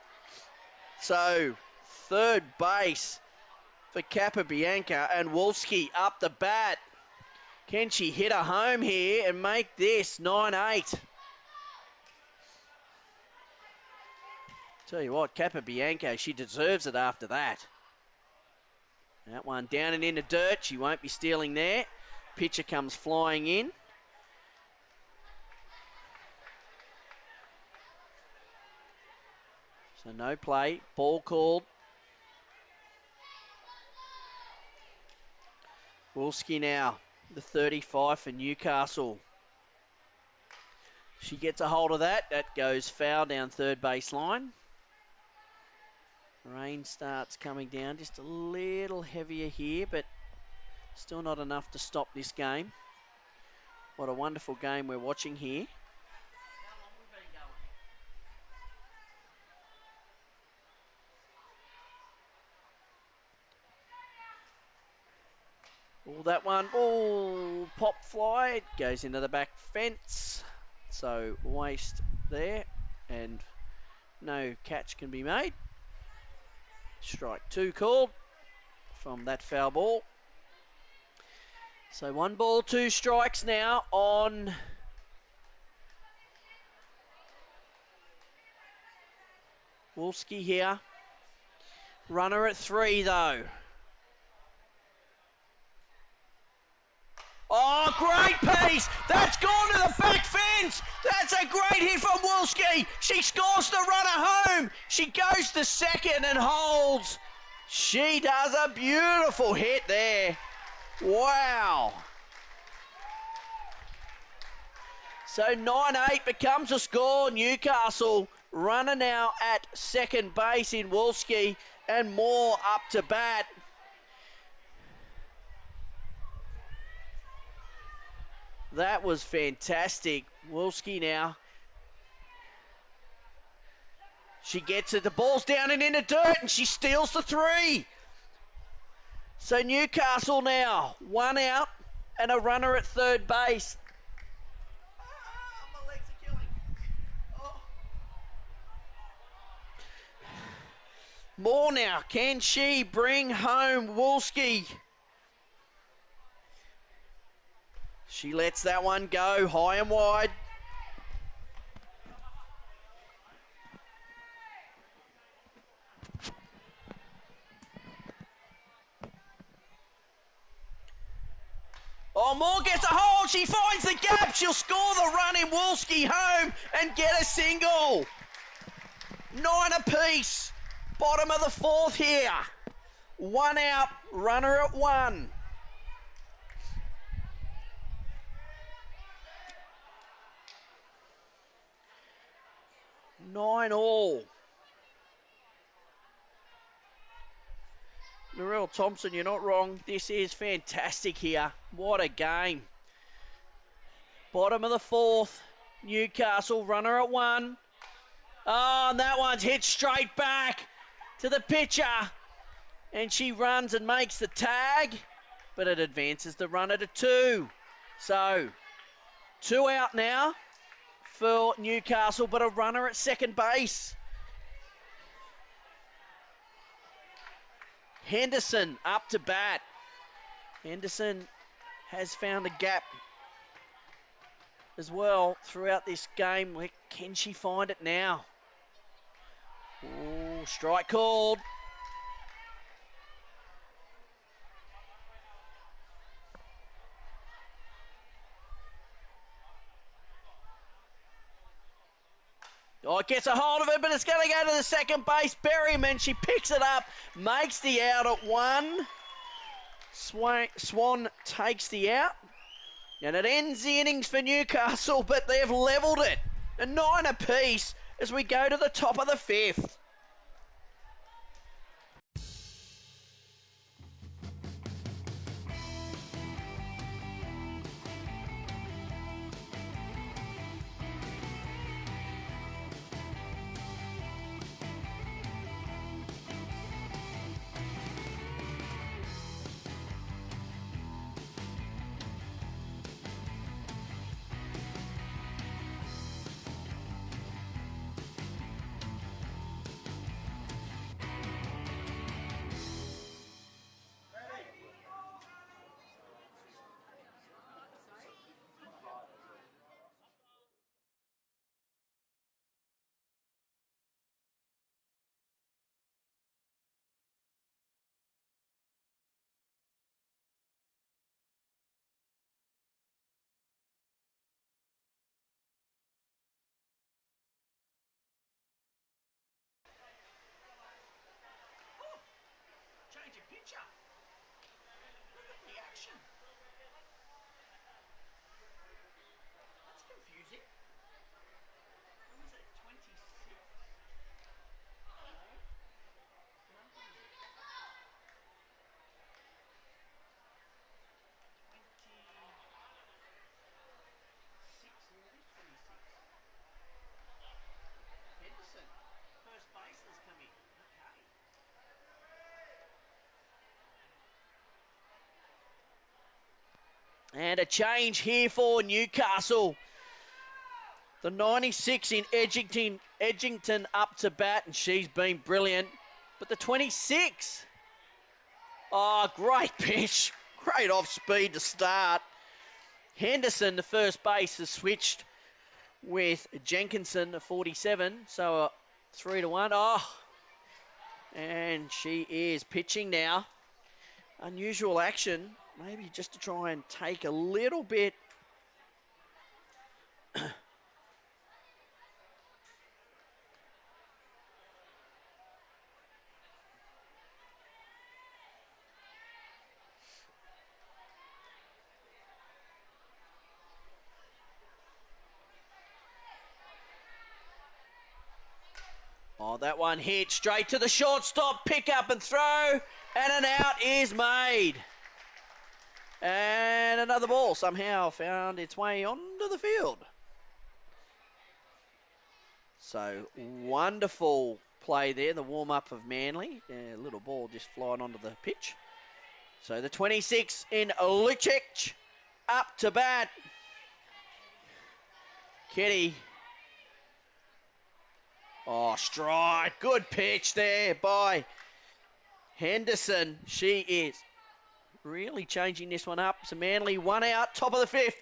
So third base for Capabianca, and Wolski up the bat. Can she hit a home here and make this 9-8? Tell you what, Capabianca, she deserves it after that. That one down and into dirt. She won't be stealing there. Pitcher comes flying in. So no play. Ball called. Wolski now, the 35 for Newcastle. She gets a hold of that. That goes foul down third base line. Rain starts coming down just a little heavier here, but still not enough to stop this game. What a wonderful game we're watching here. Oh, that one, oh, pop fly, it goes into the back fence. So waste there, and no catch can be made. Strike 2 called from that foul ball. So 1 ball, 2 strikes now on Wolski here. Runner at 3 though. Oh, great piece! That's gone to the back fence! That's a great hit from Wolski! She scores the runner home! She goes to second and holds. She does a beautiful hit there. Wow! So 9-8 becomes a score. Newcastle runner now at second base in Wolski, and Moore up to bat. That was fantastic. Wolski now. She gets it. The ball's down and in the dirt, and she steals the 3. So Newcastle now 1 out and a runner at third base. My legs are killing. Oh. Moore now. Can she bring home Wolski? She lets that one go high and wide. Oh, Moore gets a hold. She finds the gap. She'll score the run in Wolski home and get a single. 9 apiece. Bottom of the 4th here. 1 out. Runner at 1. 9 all. Narelle Thompson, you're not wrong. This is fantastic here. What a game. Bottom of the 4th. Newcastle runner at 1. Oh, and that one's hit straight back to the pitcher. And she runs and makes the tag, but it advances the runner to 2. So 2 out now for Newcastle, but a runner at second base. Henderson up to bat. Henderson has found a gap as well throughout this game. Where can she find it now? Oh, strike called. Oh, it gets a hold of it, but it's going to go to the second base. Berryman, she picks it up, makes the out at 1. Swan takes the out. And it ends the innings for Newcastle, but they've levelled it. A 9 apiece as we go to the top of the 5th. And a change here for Newcastle. The 96 in Edgington up to bat, and she's been brilliant. But the 26, oh, great pitch. Great off speed to start. Henderson, the first base, has switched with Jenkinson, the 47. So 3-1. Oh, and she is pitching now. Unusual action, maybe just to try and take a little bit. Oh, that one hit straight to the shortstop, pick up and throw, and an out is made. And another ball somehow found its way onto the field. So wonderful play there, the warm-up of Manly. A little ball just flying onto the pitch. So the 26 in Lucic up to bat. Kitty. Oh, strike. Good pitch there by Henderson. She is really changing this one up. So Manly, one out, top of the fifth.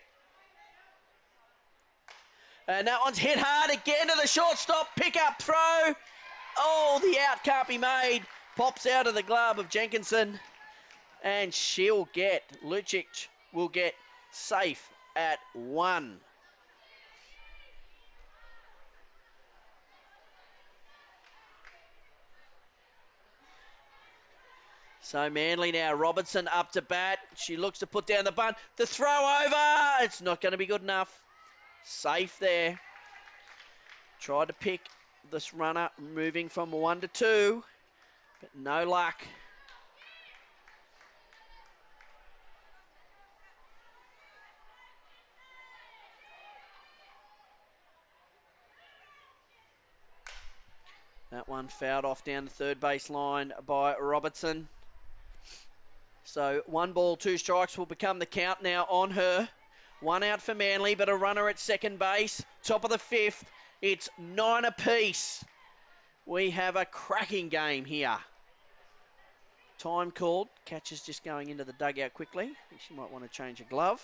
And that one's hit hard again to the shortstop. Pick up, throw. Oh, the out can't be made. Pops out of the glove of Jenkinson. And Lucic will get safe at 1. So Manly now, Robertson up to bat. She looks to put down the bunt. The throw over. It's not going to be good enough. Safe there. Tried to pick this runner, moving from 1 to 2, but no luck. That one fouled off down the third base line by Robertson. So 1 ball, 2 strikes will become the count now on her. 1 out for Manly, but a runner at second base. Top of the fifth. It's 9 apiece. We have a cracking game here. Time called. Catcher's just going into the dugout quickly. I think she might want to change a glove.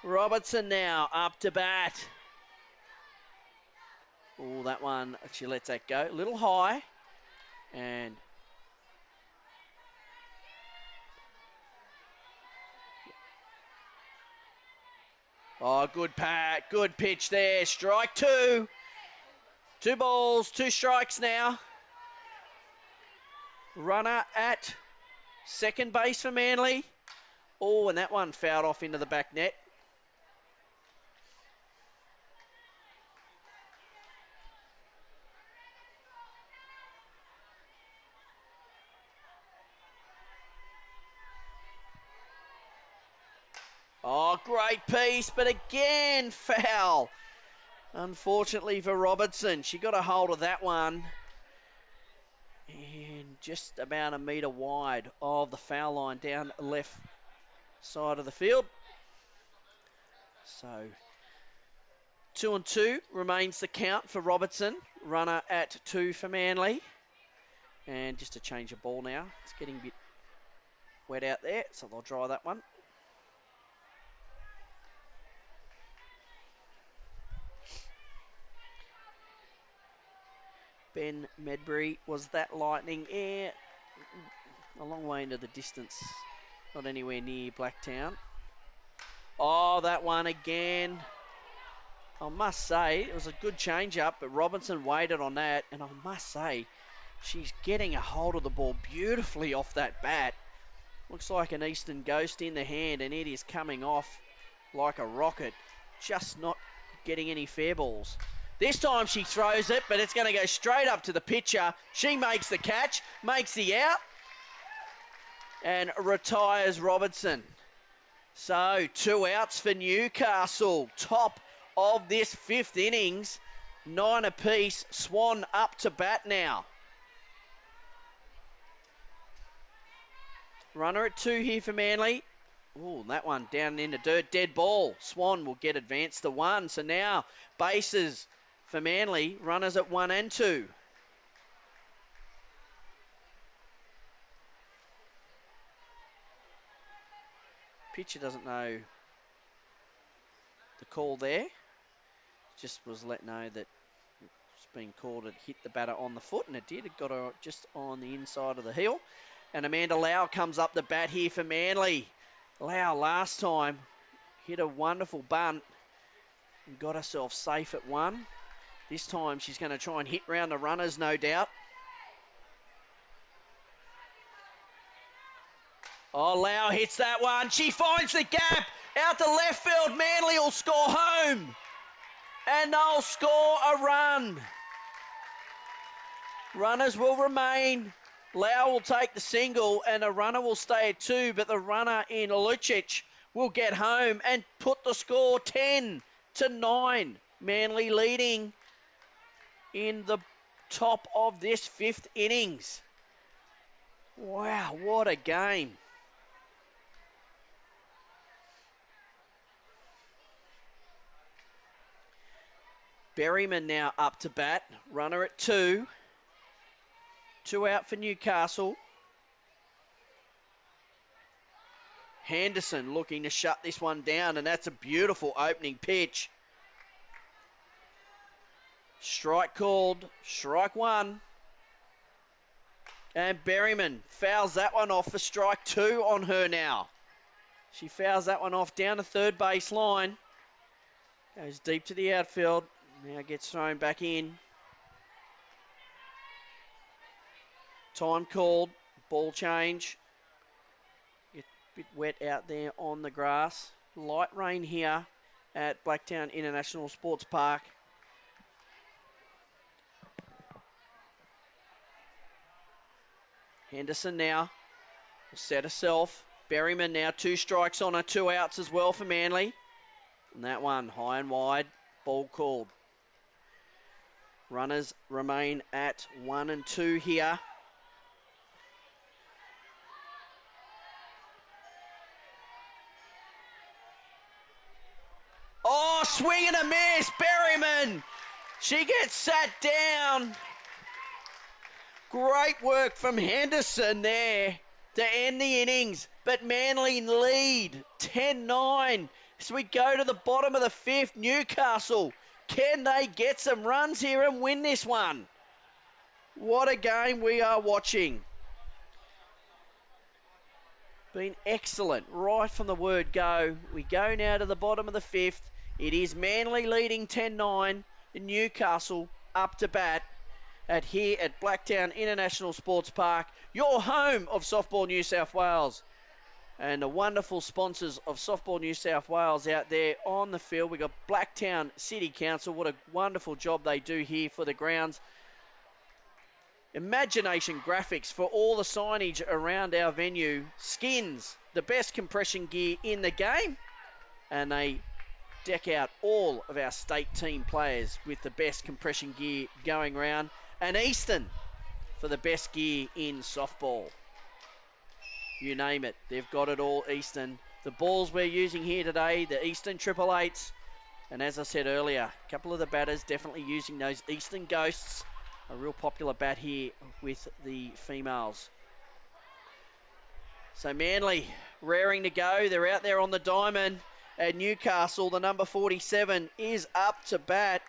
Robertson now up to bat. Oh, that one, she lets that go. A little high. And oh, good pat, good pitch there. Strike 2. 2 balls, 2 strikes now. Runner at second base for Manly. Oh, and that one fouled off into the back net. Oh, great piece, but again, foul. Unfortunately for Robertson, she got a hold of that one. And just about a metre wide of the foul line down left side of the field. So 2-2 remains the count for Robertson. Runner at 2 for Manly. And just a change of ball now. It's getting a bit wet out there, so they'll dry that one. Ben Medbury was that lightning air. A long way into the distance. Not anywhere near Blacktown. Oh, that one again. I must say, it was a good change-up, but Robinson waited on that. And I must say, she's getting a hold of the ball beautifully off that bat. Looks like an Eastern Ghost in the hand, and it is coming off like a rocket. Just not getting any fair balls. This time she throws it, but it's going to go straight up to the pitcher. She makes the catch, makes the out, and retires Robertson. So 2 outs for Newcastle. Top of this 5th innings. 9 apiece. Swan up to bat now. Runner at 2 here for Manly. Oh, that one down in the dirt. Dead ball. Swan will get advanced to 1. So now bases for Manly. Runners at 1 and 2. Pitcher doesn't know the call there. Just was let know that it's been called. It hit the batter on the foot, and it did. It got her just on the inside of the heel. And Amanda Lau comes up the bat here for Manly. Lau last time hit a wonderful bunt and got herself safe at 1. This time she's going to try and hit round the runners, no doubt. Oh, Lau hits that one. She finds the gap. Out to left field. Manly will score home. And they'll score a run. Runners will remain. Lau will take the single and the runner will stay at 2, but the runner in Lucic will get home and put the score 10-9. Manly leading in the top of this 5th innings. Wow, what a game. Berryman now up to bat. Runner at 2. 2 out for Newcastle. Henderson looking to shut this one down, and that's a beautiful opening pitch. Strike called. Strike 1. And Berryman fouls that one off for strike 2 on her now. She fouls that one off down the third base line. Goes deep to the outfield. Now gets thrown back in. Time called. Ball change. Get a bit wet out there on the grass. Light rain here at Blacktown International Sports Park. Henderson now will set herself. Berryman now 2 strikes on her, 2 outs as well for Manly. And that one high and wide. Ball called. Runners remain at 1 and 2 here. Oh, swing and a miss. Berryman. She gets sat down. Great work from Henderson there to end the innings. But Manly lead 10-9. So we go to the bottom of the 5th. Newcastle. Can they get some runs here and win this one? What a game we are watching. Been excellent right from the word go. We go now to the bottom of the 5th. It is Manly leading 10-9. Newcastle up to bat here at Blacktown International Sports Park, your home of Softball New South Wales. And the wonderful sponsors of Softball New South Wales out there on the field. We've got Blacktown City Council. What a wonderful job they do here for the grounds. Imagination Graphics for all the signage around our venue. Skins, the best compression gear in the game. And they deck out all of our state team players with the best compression gear going round. And Easton for the best gear in softball. You name it, they've got it all, Easton. The balls we're using here today, the Easton 888s. And as I said earlier, a couple of the batters definitely using those Easton Ghosts. A real popular bat here with the females. So Manly raring to go. They're out there on the diamond. At Newcastle, the number 47 is up to bat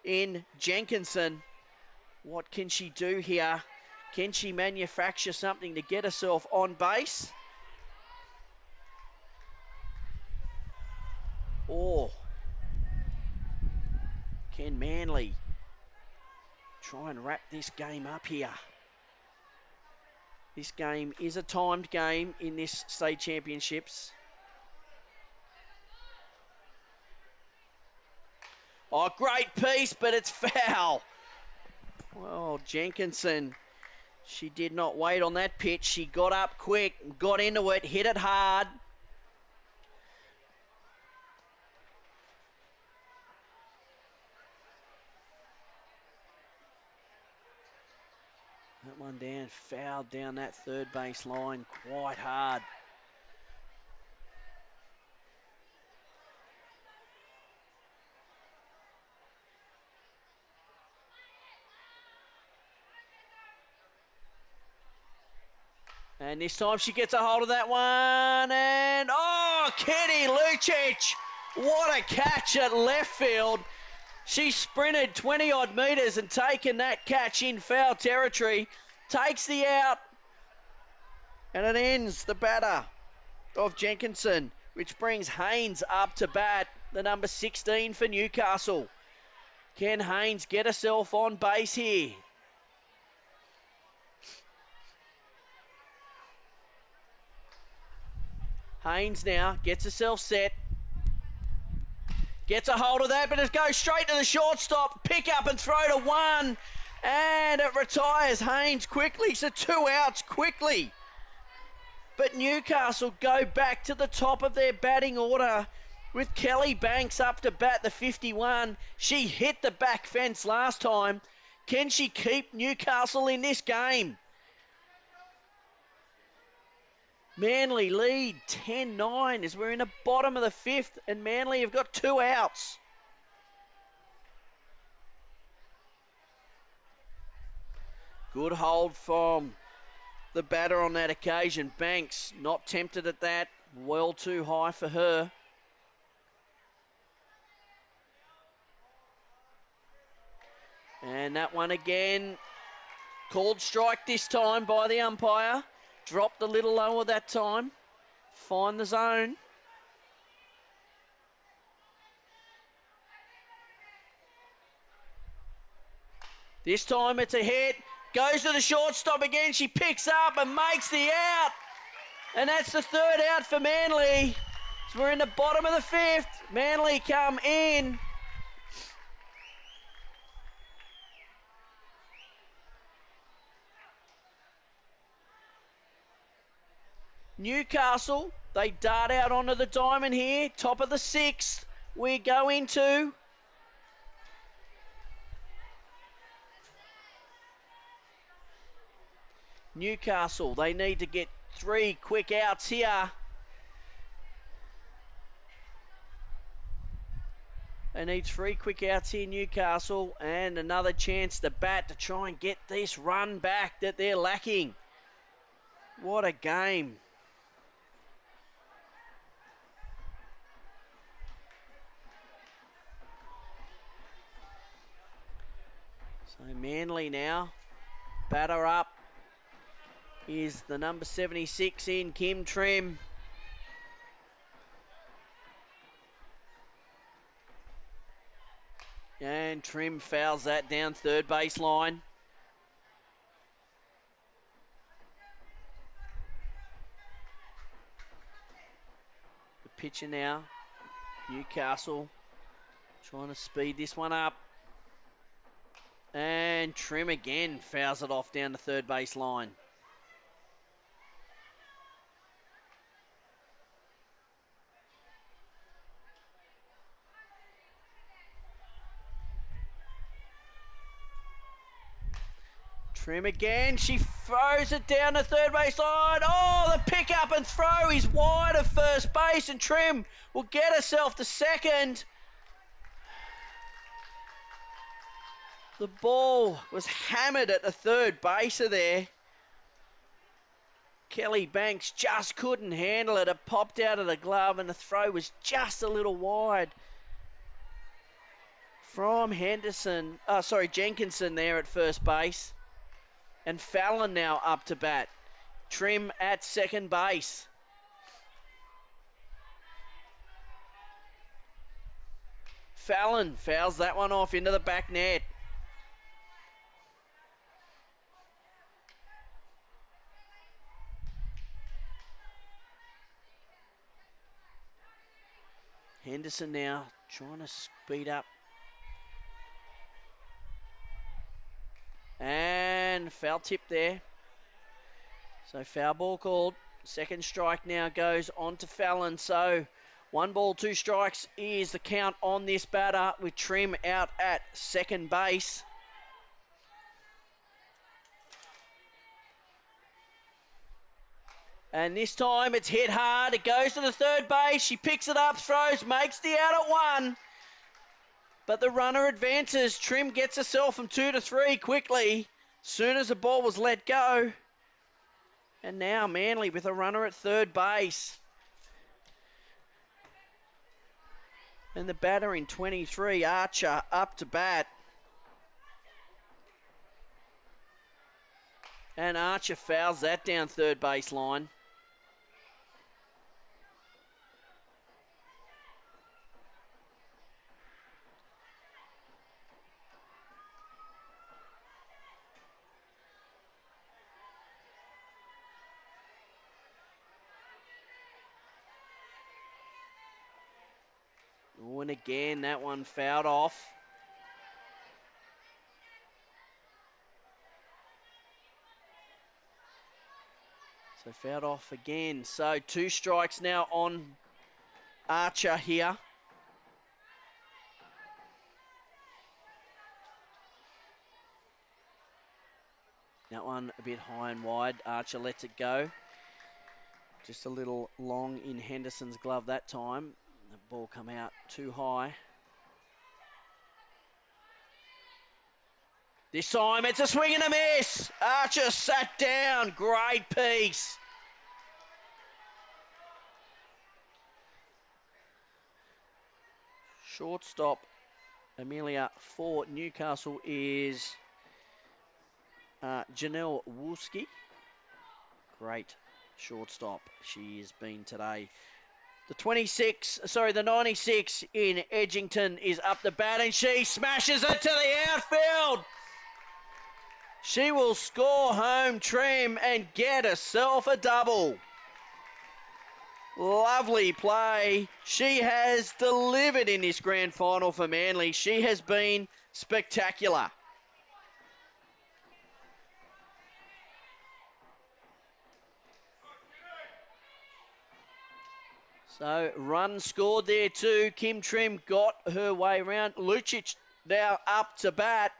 in Jenkinson. What can she do here? Can she manufacture something to get herself on base? Or can Manly try and wrap this game up here? This game is a timed game in this state championships. Oh, great piece, but it's foul. Well, Jenkinson, she did not wait on that pitch. She got up quick, got into it, hit it hard. one down, fouled down that third base line quite hard. And this time she gets a hold of that one. And, oh, Kenny Lucic. What a catch at left field. She sprinted 20-odd metres and taken that catch in foul territory. Takes the out. And it ends the batter of Jenkinson, which brings Haynes up to bat, the number 16 for Newcastle. Can Haynes get herself on base here? Haynes now gets herself set. Gets a hold of that, but it goes straight to the shortstop. Pick up and throw to one. And it retires Haynes quickly, so 2 outs quickly. But Newcastle go back to the top of their batting order with Kelly Banks up to bat, the 51. She hit the back fence last time. Can she keep Newcastle in this game? Manly lead 10-9 as we're in the bottom of the 5th, and Manly have got 2 outs. Good hold from the batter on that occasion. Banks not tempted at that. Well too high for her. And that one again. Called strike this time by the umpire. Dropped a little lower that time. Find the zone. This time it's a hit. Goes to the shortstop again. She picks up and makes the out. And that's the 3rd out for Manly. So we're in the bottom of the 5th. Manly come in. Newcastle, they dart out onto the diamond here. Top of the 6th. We go into Newcastle. They need to get 3 quick outs here. They need 3 quick outs here, Newcastle, and another chance to bat to try and get this run back that they're lacking. What a game. So Manly now, batter up is the number 76 in, Kim Trim. And Trim fouls that down third base line. The pitcher now, Newcastle, trying to speed this one up. And Trim again fouls it off down the third base line. Trim again, she throws it down the third base line. Oh, the pick up and throw is wide of first base, and Trim will get herself to second. The ball was hammered at the third baser there. Kelly Banks just couldn't handle it. It popped out of the glove and the throw was just a little wide. From Jenkinson there at first base. And Fallon now up to bat. Trim at second base. Fallon fouls that one off into the back net. Henderson now trying to speed up. And foul tip there. So foul ball called. Second strike now goes on to Fallon. So 1 ball, 2 strikes is the count on this batter with Trim out at second base. And this time it's hit hard. It goes to the third base. She picks it up, throws, makes the out at 1. But the runner advances. Trim gets herself from 2 to 3 quickly. Soon as the ball was let go. And now Manly with a runner at third base. And the batter in 23, Archer, up to bat. And Archer fouls that down third base line. Oh, and again, that one fouled off. So fouled off again. So 2 strikes now on Archer here. That one a bit high and wide. Archer lets it go. Just a little long in Henderson's glove that time. The ball come out too high. This time it's a swing and a miss. Archer sat down. Great piece. Shortstop Amelia for Newcastle is Janelle Wolski. Great shortstop she has been today. The 96 in Edgington is up the bat and she smashes it to the outfield. She will score home trim and get herself a double. Lovely play. She has delivered in this grand final for Manly. She has been spectacular. So run scored there too. Kim Trim got her way around. Lucic now up to bat.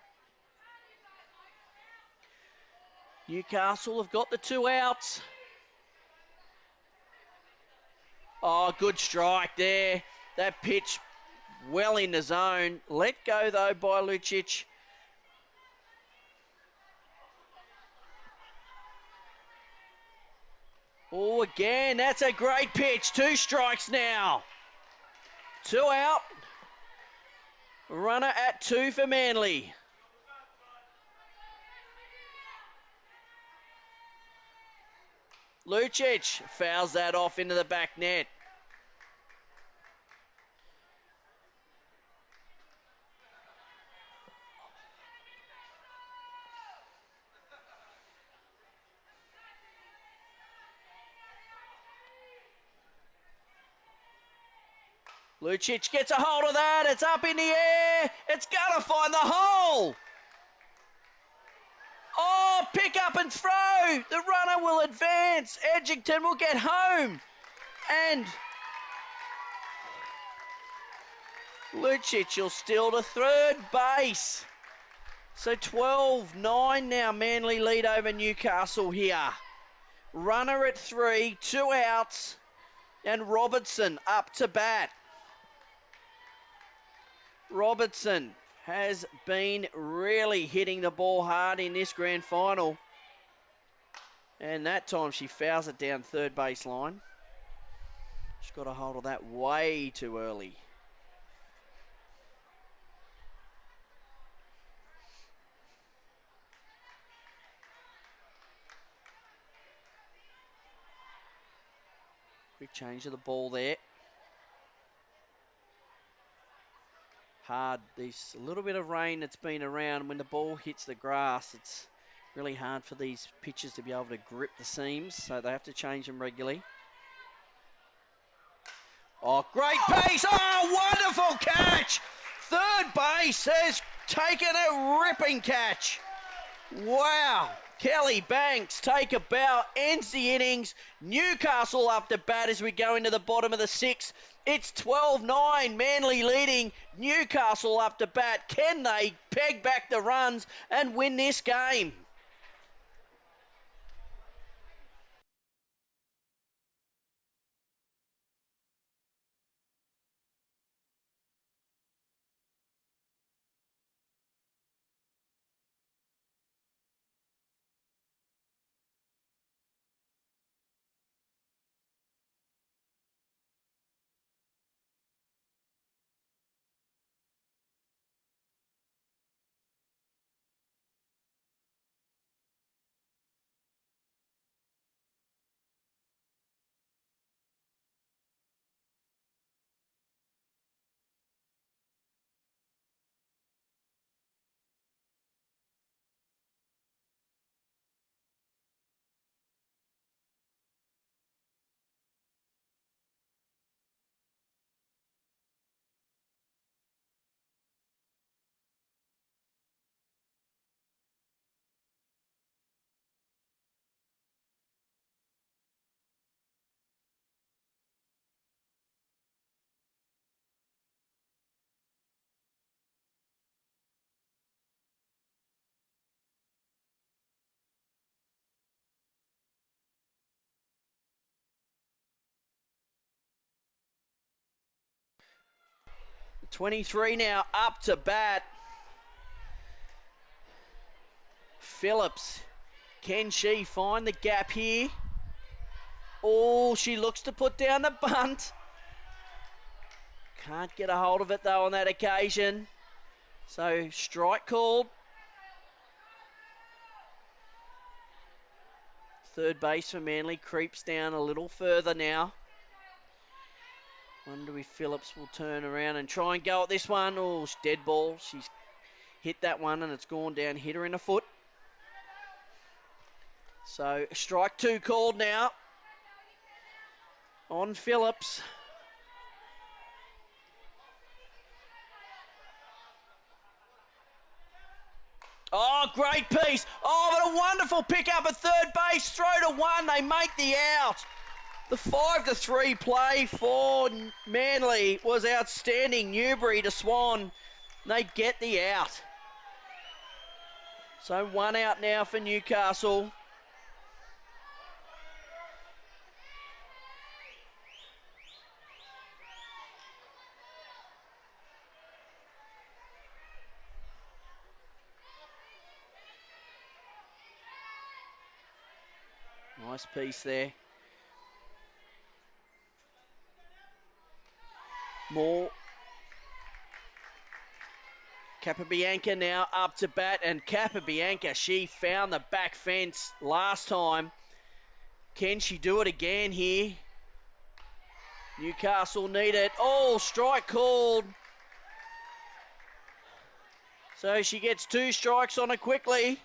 Newcastle have got the 2 outs. Oh, good strike there. That pitch well in the zone. Let go though by Lucic. Oh, again, that's a great pitch. 2 strikes now. 2 out. Runner at 2 for Manly. Lucic fouls that off into the back net. Lucic gets a hold of that. It's up in the air. It's going to find the hole. Oh, pick up and throw. The runner will advance. Edgington will get home. And Lucic will steal to third base. So 12-9 now. Manly lead over Newcastle here. Runner at 3, 2 outs. And Robertson up to bat. Robertson has been really hitting the ball hard in this grand final. And that time she fouls it down third base line. She's got a hold of that way too early. Quick change of the ball there. Hard, there's a little bit of rain that's been around. When the ball hits the grass, it's really hard for these pitchers to be able to grip the seams, so they have to change them regularly. Oh, great pace! Oh, wonderful catch! Third base has taken a ripping catch. Wow! Kelly Banks take a bow, ends the innings. Newcastle up to bat as we go into the bottom of the 6th. It's 12-9, Manly leading, Newcastle up to bat. Can they peg back the runs and win this game? 23 now, up to bat. Phillips, can she find the gap here? Oh, she looks to put down the bunt. Can't get a hold of it though on that occasion. So strike called. Third base for Manly creeps down a little further now. Wonder if Phillips will turn around and try and go at this one. Oh, dead ball. She's hit that one and it's gone down. Hit her in the foot. So strike 2 called now on Phillips. Oh, great piece. Oh, what a wonderful pick up at third base. Throw to 1. They make the out. The 5-3 play for Manly was outstanding. Newbury to Swan. They get the out. So 1 out now for Newcastle. Nice piece there. More. Capabianca now up to bat, and Capabianca, she found the back fence last time. Can she do it again here? Newcastle need it. Oh, strike called. So she gets 2 strikes on it quickly.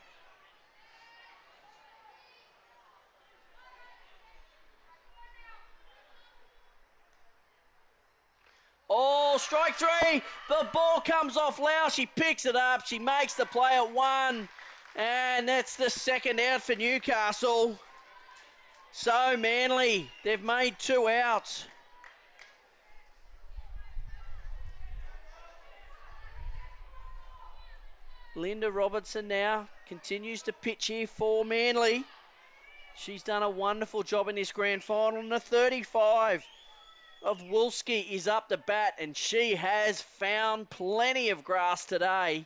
Oh, strike 3. The ball comes off Lau. She picks it up. She makes the play at 1. And that's the second out for Newcastle. So Manly, they've made 2 outs. Linda Robertson now continues to pitch here for Manly. She's done a wonderful job in this grand final. And the 35 of Wolski is up to bat, and she has found plenty of grass today.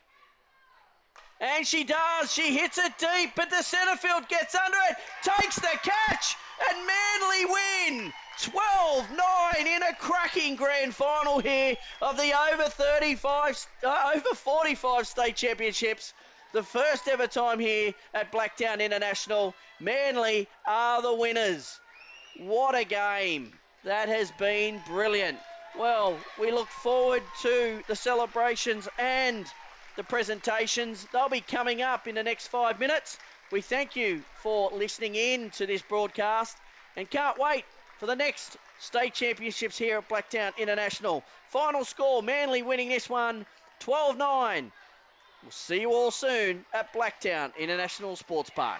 And she does. She hits it deep, but the centre field gets under it, takes the catch, and Manly win 12-9 in a cracking grand final here of the over 45 state championships. The first ever time here at Blacktown International. Manly are the winners. What a game. That has been brilliant. Well, we look forward to the celebrations and the presentations. They'll be coming up in the next 5 minutes. We thank you for listening in to this broadcast and can't wait for the next state championships here at Blacktown International. Final score, Manly winning this one 12-9. We'll see you all soon at Blacktown International Sports Park.